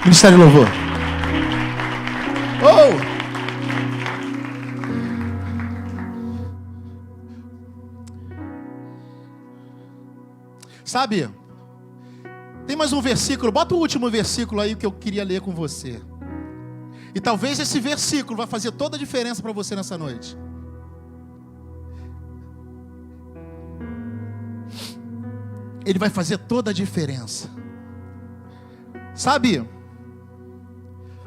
Ministério Louvor. Oh! Sabe, tem mais um versículo, bota o último versículo aí que eu queria ler com você. E talvez esse versículo vai fazer toda a diferença para você nessa noite. Ele vai fazer toda a diferença. Sabe,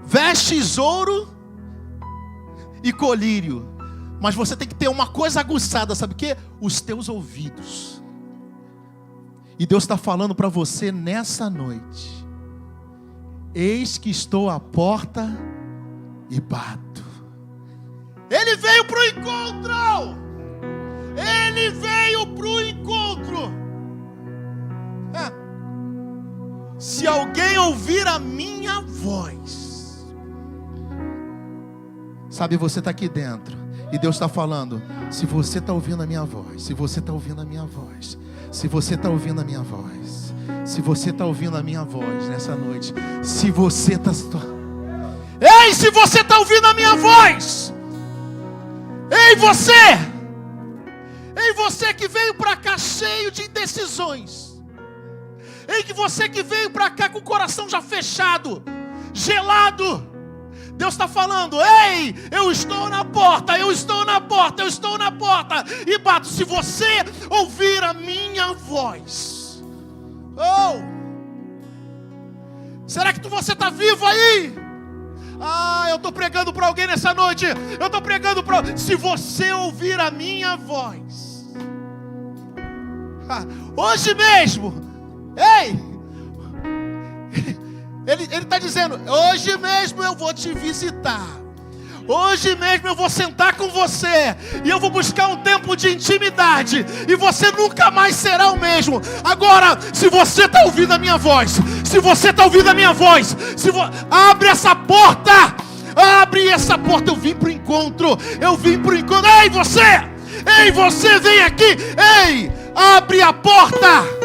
vestes ouro e colírio, mas você tem que ter uma coisa aguçada, sabe o quê? Os teus ouvidos. E Deus está falando para você nessa noite: eis que estou à porta e bato. Ele veio para o encontro. Ele veio para o encontro. Se alguém ouvir a a minha voz. Sabe, você está aqui dentro e Deus está falando: se você está ouvindo a minha voz, se você está ouvindo a minha voz, se você está ouvindo a minha voz, se você está ouvindo a minha voz nessa noite, se você está... Ei, se você está ouvindo a minha voz, ei você que veio para cá cheio de indecisões, ei, que você que veio para cá com o coração já fechado, gelado, Deus está falando: ei, eu estou na porta, eu estou na porta, eu estou na porta e bato. Se você ouvir a minha voz, oh, será que você está vivo aí? Eu estou pregando para alguém nessa noite. Eu estou pregando para... Se você ouvir a minha voz, hoje mesmo, ei, Ele está dizendo: hoje mesmo eu vou te visitar. Hoje mesmo eu vou sentar com você e eu vou buscar um tempo de intimidade, e você nunca mais será o mesmo. Agora, se você está ouvindo a minha voz, se você está ouvindo a minha voz, abre essa porta, abre essa porta. Eu vim para o encontro, eu vim para o encontro. Ei você, vem aqui, ei, abre a porta.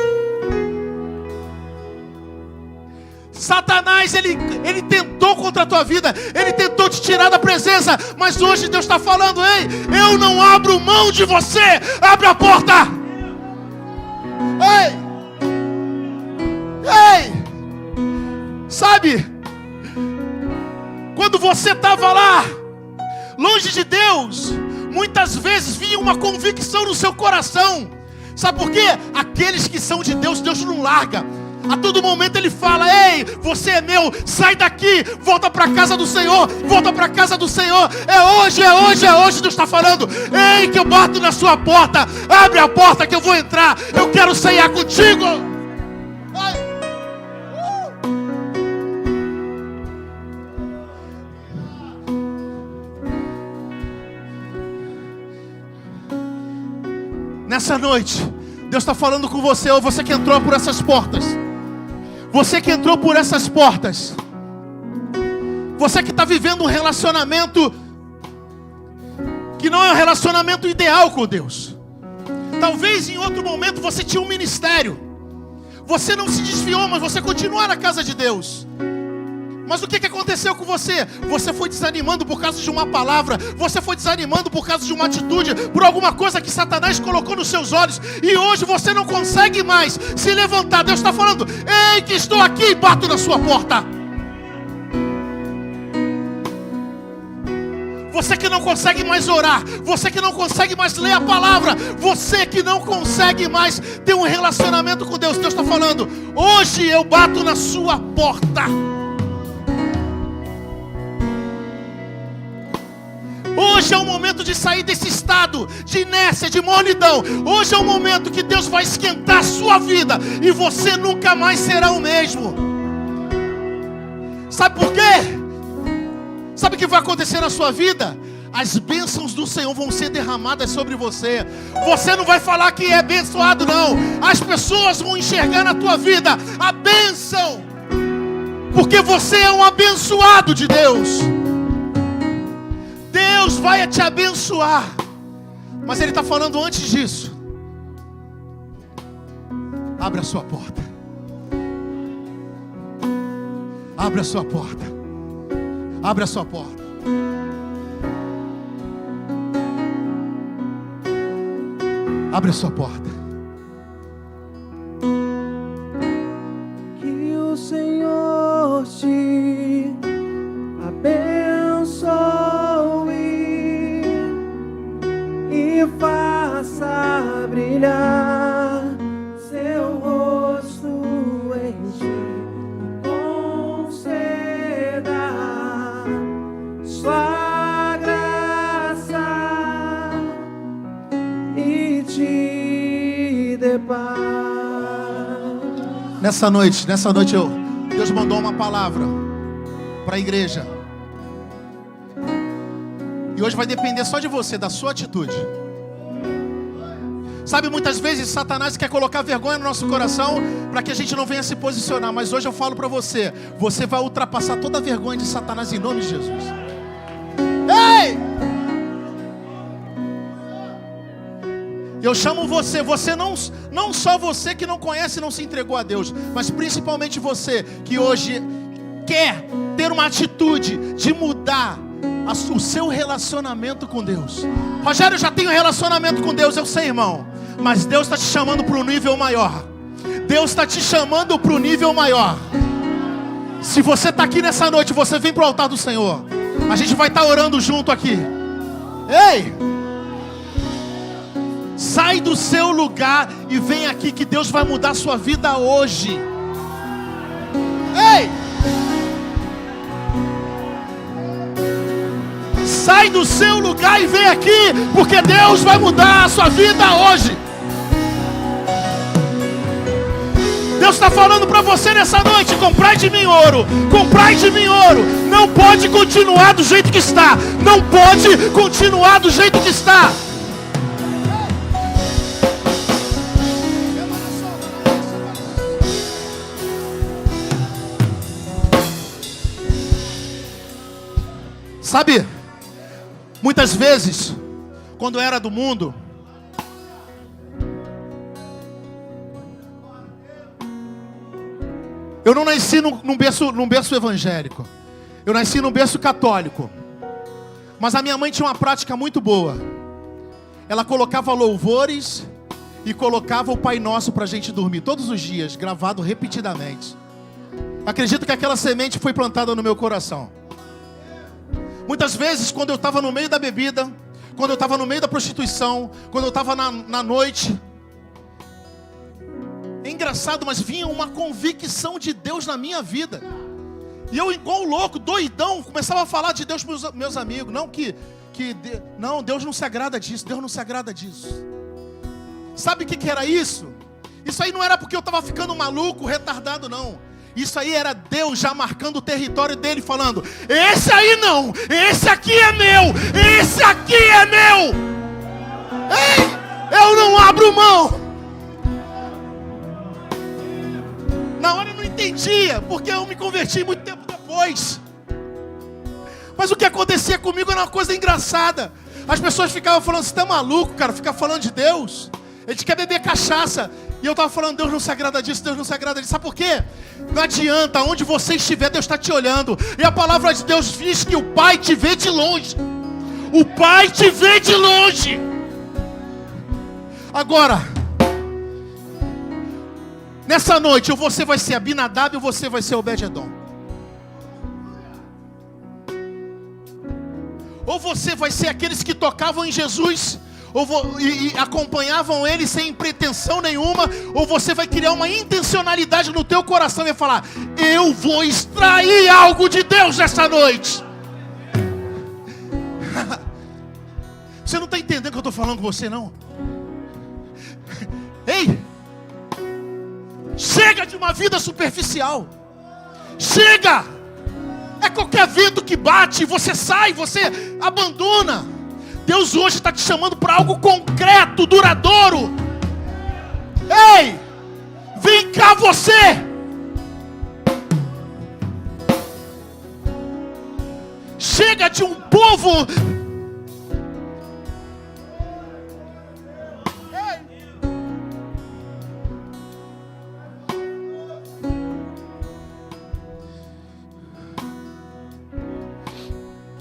Satanás, ele tentou contra a tua vida, ele tentou te tirar da presença, mas hoje Deus está falando: ei, eu não abro mão de você, abre a porta. Ei, sabe, quando você estava lá, longe de Deus, muitas vezes vinha uma convicção no seu coração. Sabe por quê? Aqueles que são de Deus, Deus não larga. A todo momento Ele fala: ei, você é meu, sai daqui, volta para a casa do Senhor, volta para a casa do Senhor. É hoje, Deus está falando: ei, que eu bato na sua porta, abre a porta que eu vou entrar, eu quero ceiar contigo. Nessa noite, Deus está falando com você, ou você que entrou por essas portas. Você que entrou por essas portas, você que está vivendo um relacionamento que não é um relacionamento ideal com Deus. Talvez em outro momento você tinha um ministério, você não se desviou, mas você continua na casa de Deus. Mas o que aconteceu com você? Você foi desanimando por causa de uma palavra, você foi desanimando por causa de uma atitude, por alguma coisa que Satanás colocou nos seus olhos, e hoje você não consegue mais se levantar. Deus está falando: ei, que estou aqui e bato na sua porta. Você que não consegue mais orar, você que não consegue mais ler a palavra, você que não consegue mais ter um relacionamento com Deus, Deus está falando: hoje eu bato na sua porta. Hoje é o momento de sair desse estado de inércia, de mornidão. Hoje é o momento que Deus vai esquentar a sua vida e você nunca mais será o mesmo. Sabe por quê? Sabe o que vai acontecer na sua vida? As bênçãos do Senhor vão ser derramadas sobre você. Você não vai falar que é abençoado, não. As pessoas vão enxergar na tua vida a bênção, porque você é um abençoado de Deus. Deus vai te abençoar, mas Ele está falando antes disso: abre a sua porta, abre a sua porta, abre a sua porta. Abre a sua porta.
Que o Senhor te abençoe e faça brilhar seu rosto em ti, conceda sua graça e te dê paz.
Nessa noite Deus mandou uma palavra para a igreja. E hoje vai depender só de você, da sua atitude. Sabe, muitas vezes Satanás quer colocar vergonha no nosso coração para que a gente não venha se posicionar. Mas hoje eu falo para você, você vai ultrapassar toda a vergonha de Satanás em nome de Jesus. Ei! Eu chamo você não só você que não conhece e não se entregou a Deus, mas principalmente você que hoje quer ter uma atitude de mudar o seu relacionamento com Deus. Rogério, eu já tenho relacionamento com Deus, eu sei, irmão, mas Deus está te chamando para um nível maior. Deus está te chamando para um nível maior. Se você está aqui nessa noite, você vem para o altar do Senhor. A gente vai estar orando junto aqui. Ei! Sai do seu lugar e vem aqui que Deus vai mudar a sua vida hoje. Ei! Sai do seu lugar e vem aqui, porque Deus vai mudar a sua vida hoje. Deus está falando para você nessa noite: comprai de mim ouro, comprai de mim ouro. Não pode continuar do jeito que está. Não pode continuar do jeito que está. Sabe, muitas vezes, quando eu era do mundo, eu não nasci num berço evangélico. Eu nasci num berço católico. Mas a minha mãe tinha uma prática muito boa. Ela colocava louvores e colocava o Pai Nosso para a gente dormir todos os dias, gravado repetidamente. Acredito que aquela semente foi plantada no meu coração. Muitas vezes, quando eu estava no meio da bebida, quando eu estava no meio da prostituição, quando eu estava na noite, é engraçado, mas vinha uma convicção de Deus na minha vida. E eu, igual louco, doidão, começava a falar de Deus para os meus amigos. Não, Deus não se agrada disso, Deus não se agrada disso. Sabe o que era isso? Isso aí não era porque eu estava ficando maluco, retardado, não. Isso aí era Deus já marcando o território dele, falando: esse aí não, esse aqui é meu, esse aqui é meu. Ei, eu não abro mão. Na hora eu não entendia, porque eu me converti muito tempo depois. Mas o que acontecia comigo era uma coisa engraçada. As pessoas ficavam falando: você tá maluco, cara, ficar falando de Deus? Ele quer beber cachaça. E eu estava falando: Deus não se agrada disso, Deus não se agrada disso. Sabe por quê? Não adianta, onde você estiver, Deus está te olhando. E a palavra de Deus diz que o Pai te vê de longe. O Pai te vê de longe. Agora, nessa noite, ou você vai ser Abinadab, ou você vai ser Obed-edom. Ou você vai ser aqueles que tocavam em Jesus e acompanhavam ele sem pretensão nenhuma, ou você vai criar uma intencionalidade no teu coração e vai falar: eu vou extrair algo de Deus esta noite. Você não está entendendo o que eu estou falando com você, não? Ei, chega de uma vida superficial. Chega. É qualquer vento que bate, você sai, você abandona. Deus hoje está te chamando para algo concreto, duradouro. Ei, vem cá você. Chega de um povo.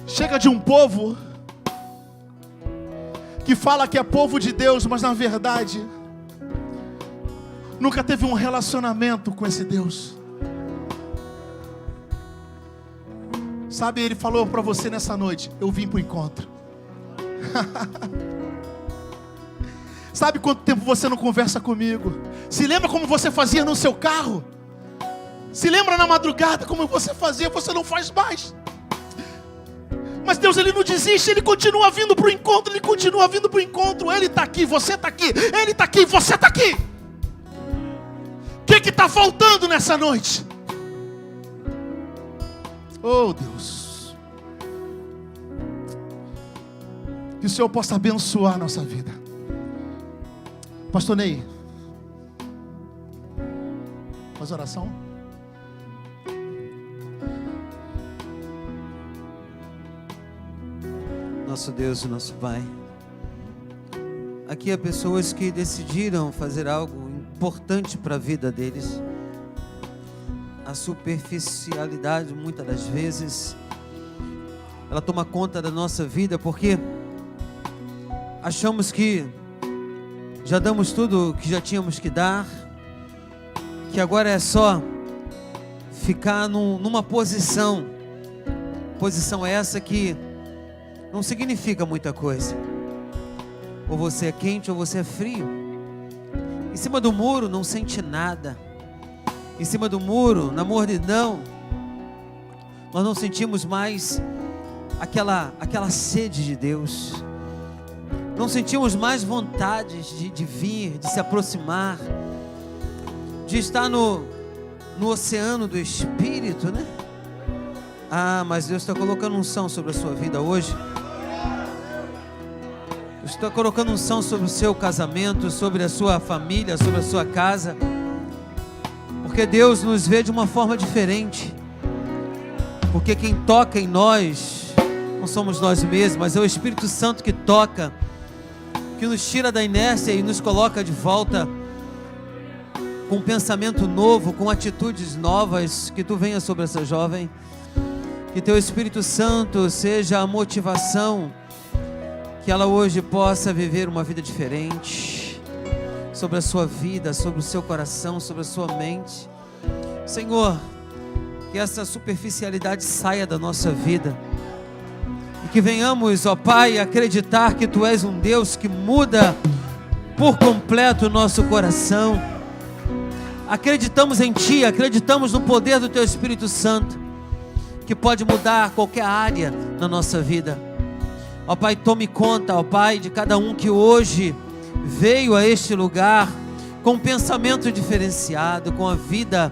Chega de um povo que fala que é povo de Deus, mas na verdade nunca teve um relacionamento com esse Deus. Sabe, ele falou para você nessa noite: eu vim para o encontro. Sabe quanto tempo você não conversa comigo? Se lembra como você fazia no seu carro? Se lembra na madrugada como você fazia? Você não faz mais. Mas Deus, ele não desiste, ele continua vindo para o encontro, ele continua vindo para o encontro. Ele está aqui, você está aqui, ele está aqui, você está aqui. O que está faltando nessa noite? Oh Deus, que o Senhor possa abençoar a nossa vida. Pastor Ney, faz oração.
Nosso Deus, nosso Pai, aqui há pessoas que decidiram fazer algo importante para a vida deles. A superficialidade, muitas das vezes, ela toma conta da nossa vida, porque achamos que já damos tudo que já tínhamos que dar, que agora é só ficar numa posição essa que não significa muita coisa. Ou você é quente ou você é frio. Em cima do muro não sente nada. Em cima do muro, na mornidão, nós não sentimos mais aquela sede de Deus. Não sentimos mais vontade de vir, de se aproximar, de estar no oceano do Espírito, né? Ah, mas Deus está colocando unção sobre a sua vida hoje. Deus está colocando unção sobre o seu casamento, sobre a sua família, sobre a sua casa. Porque Deus nos vê de uma forma diferente. Porque quem toca em nós não somos nós mesmos, mas é o Espírito Santo que toca, que nos tira da inércia e nos coloca de volta com um pensamento novo, com atitudes novas. Que tu venha sobre essa jovem, que teu Espírito Santo seja a motivação, que ela hoje possa viver uma vida diferente, sobre a sua vida, sobre o seu coração, sobre a sua mente. Senhor, que essa superficialidade saia da nossa vida, e que venhamos, ó Pai, acreditar que Tu és um Deus que muda por completo o nosso coração. Acreditamos em Ti, acreditamos no poder do Teu Espírito Santo, que pode mudar qualquer área na nossa vida. Ó Pai, tome conta, ó Pai, de cada um que hoje veio a este lugar com um pensamento diferenciado, com a vida,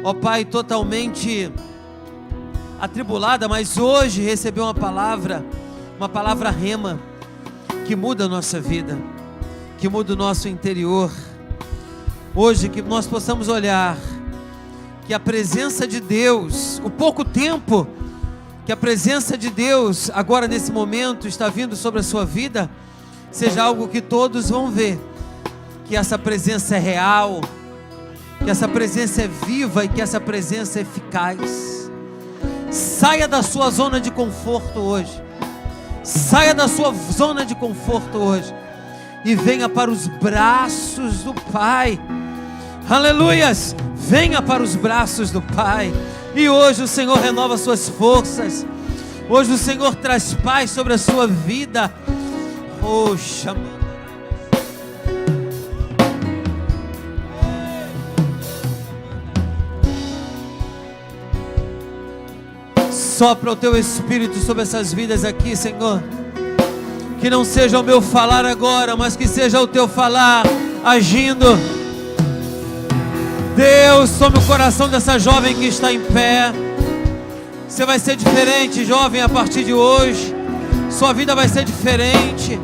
ó Pai, totalmente atribulada, mas hoje recebeu uma palavra rema, que muda a nossa vida, que muda o nosso interior. Hoje que nós possamos olhar, que a presença de Deus, o pouco tempo que a presença de Deus agora nesse momento está vindo sobre a sua vida, seja algo que todos vão ver, que essa presença é real, que essa presença é viva e que essa presença é eficaz. Saia da sua zona de conforto hoje, saia da sua zona de conforto hoje, e venha para os braços do Pai. Aleluias, venha para os braços do Pai. E hoje o Senhor renova suas forças, hoje o Senhor traz paz sobre a sua vida. Poxa, sopra o Teu Espírito sobre essas vidas aqui, Senhor. Que não seja o meu falar agora, mas que seja o Teu falar agindo. Deus, tome o coração dessa jovem que está em pé. Você vai ser diferente, jovem, a partir de hoje. Sua vida vai ser diferente.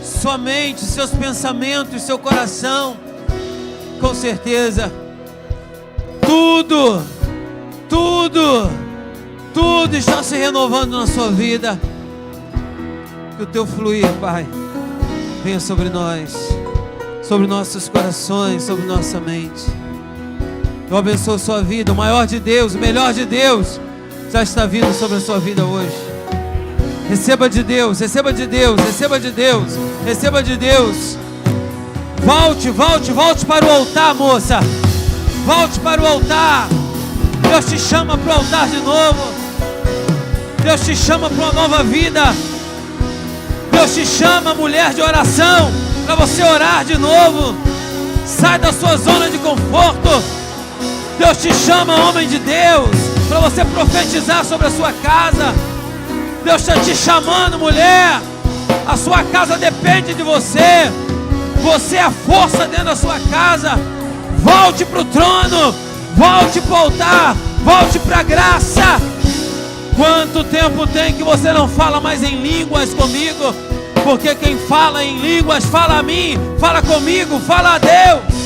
Sua mente, seus pensamentos, seu coração, com certeza, tudo está se renovando na sua vida. Que o Teu fluir, Pai, venha sobre nós, sobre nossos corações, sobre nossa mente. Eu abençoo a sua vida. O maior de Deus, o melhor de Deus já está vindo sobre a sua vida hoje. Receba de Deus, receba de Deus, receba de Deus, receba de Deus. Volte para o altar, moça. Volte para o altar. Deus te chama para o altar de novo. Deus te chama para uma nova vida. Deus te chama, mulher de oração, para você orar de novo. Sai da sua zona de conforto. Deus te chama, homem de Deus, para você profetizar sobre a sua casa. Deus está te chamando, mulher. A sua casa depende de você. Você é a força dentro da sua casa. Volte para o trono. Volte para o altar. Volte para a graça. Quanto tempo tem que você não fala mais em línguas comigo? Porque quem fala em línguas fala a mim, fala comigo, fala a Deus.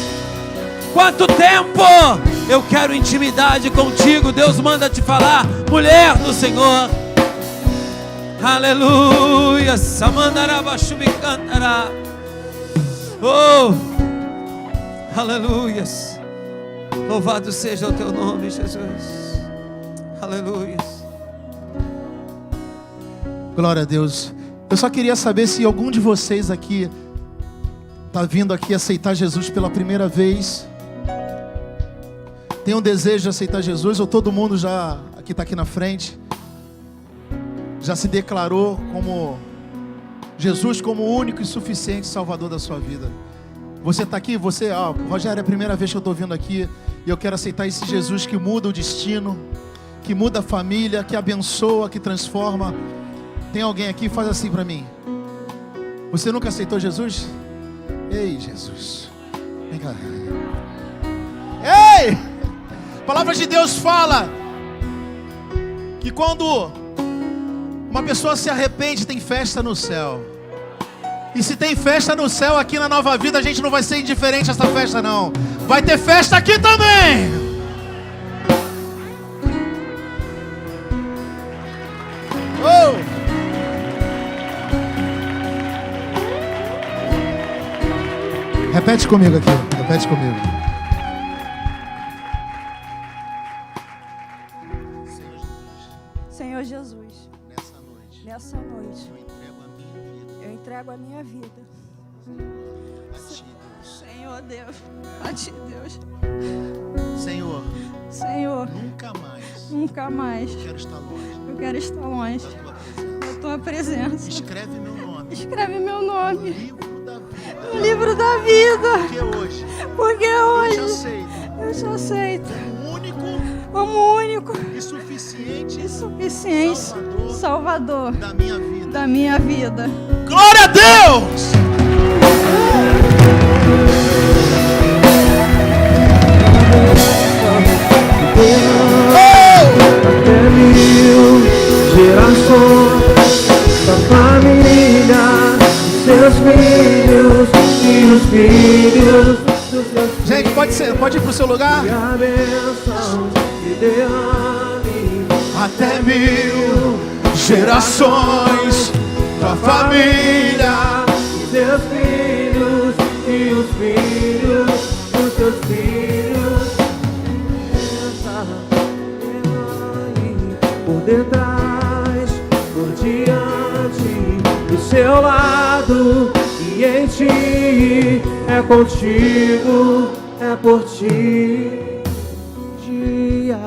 Quanto tempo? Eu quero intimidade contigo. Deus manda te falar, mulher do Senhor. Aleluia. Samandarabashubicantara. Oh, aleluia. Louvado seja o teu nome, Jesus. Aleluia.
Glória a Deus. Eu só queria saber se algum de vocês aqui está vindo aqui aceitar Jesus pela primeira vez. Tem um desejo de aceitar Jesus, ou todo mundo já que está aqui na frente já se declarou como Jesus como o único e suficiente Salvador da sua vida. Você está aqui, Rogério, é a primeira vez que eu estou vindo aqui e eu quero aceitar esse Jesus que muda o destino, que muda a família, que abençoa, que transforma. Tem alguém aqui? Faz assim para mim. Você nunca aceitou Jesus? Ei, Jesus, vem cá. Ei! A palavra de Deus fala que quando uma pessoa se arrepende, tem festa no céu. E se tem festa no céu aqui na Nova Vida, a gente não vai ser indiferente a essa festa não. Vai ter festa aqui também. Oh! Repete comigo aqui, repete comigo.
Senhor Jesus, nessa noite, eu entrego a minha vida. Senhor Deus, a ti Deus. Senhor, nunca mais
Quero estar longe.
eu quero estar longe da tua presença.
Escreve
meu nome
livro da vida.
no livro da vida,
Porque hoje
eu te aceito
como único
e
suficiente
Salvador
da minha vida.
Glória a Deus!
Até 1000 gerações da família, seus filhos e os filhos dos seus filhos.
Gente, pode ir pro seu lugar?
E a bênção que derrame
Até 1000 gerações da família,
seus filhos e os filhos dos seus filhos. Essa derrame por detrás, por diante, do seu lado e em ti. É contigo, é por ti. Dia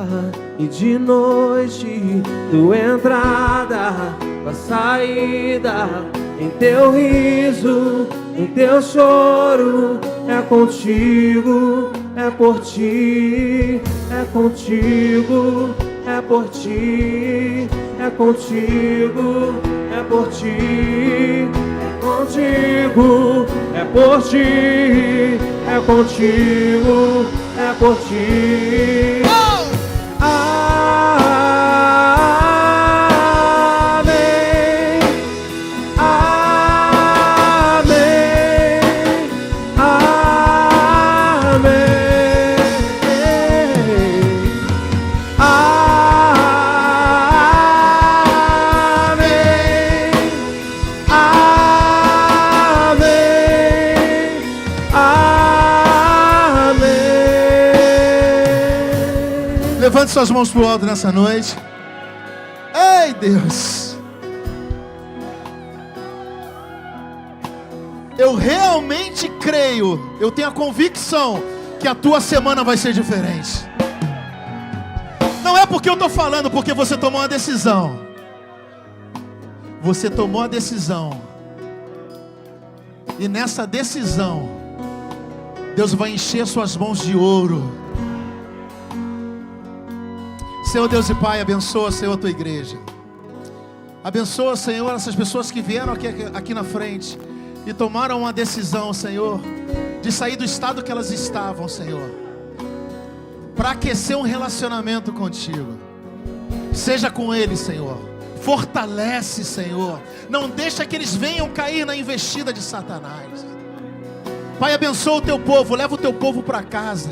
e de noite, tua entrada, tua saída, em teu riso, em teu choro. É contigo, é por ti. É contigo, é por ti. É contigo, é por ti. É contigo, é por ti. É contigo, é por ti. Amém. Amém. Amém.
Levante suas mãos para o alto nessa noite. Ei, Deus. Eu realmente creio, eu tenho a convicção que a tua semana vai ser diferente. Não é porque eu estou falando, porque você tomou uma decisão. Você tomou a decisão. E nessa decisão, Deus vai encher suas mãos de ouro. Senhor Deus e Pai, abençoa, Senhor, a tua igreja. Abençoa, Senhor, essas pessoas que vieram aqui na frente e tomaram uma decisão, Senhor, de sair do estado que elas estavam, Senhor, para aquecer um relacionamento contigo. Seja com eles, Senhor. Fortalece, Senhor. Não deixa que eles venham cair na investida de Satanás. Pai, abençoa o teu povo, leva o teu povo para casa.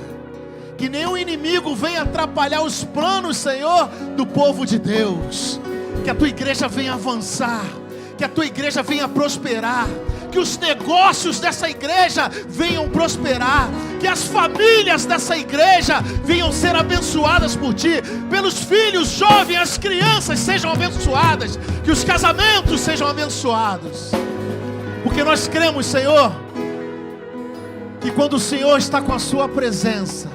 Que nenhum inimigo venha atrapalhar os planos, Senhor, do povo de Deus. Que a tua igreja venha avançar, que a tua igreja venha prosperar, que os negócios dessa igreja venham prosperar, que as famílias dessa igreja venham ser abençoadas por ti, pelos filhos, jovens, as crianças sejam abençoadas, que os casamentos sejam abençoados, porque nós cremos, Senhor, que quando o Senhor está com a sua presença,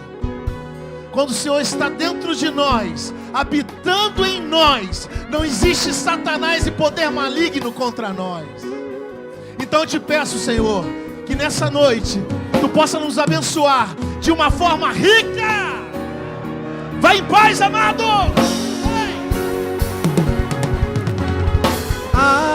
quando o Senhor está dentro de nós, habitando em nós, não existe Satanás e poder maligno contra nós. Então eu te peço, Senhor, que nessa noite Tu possa nos abençoar de uma forma rica. Vai em paz, amado. Vai.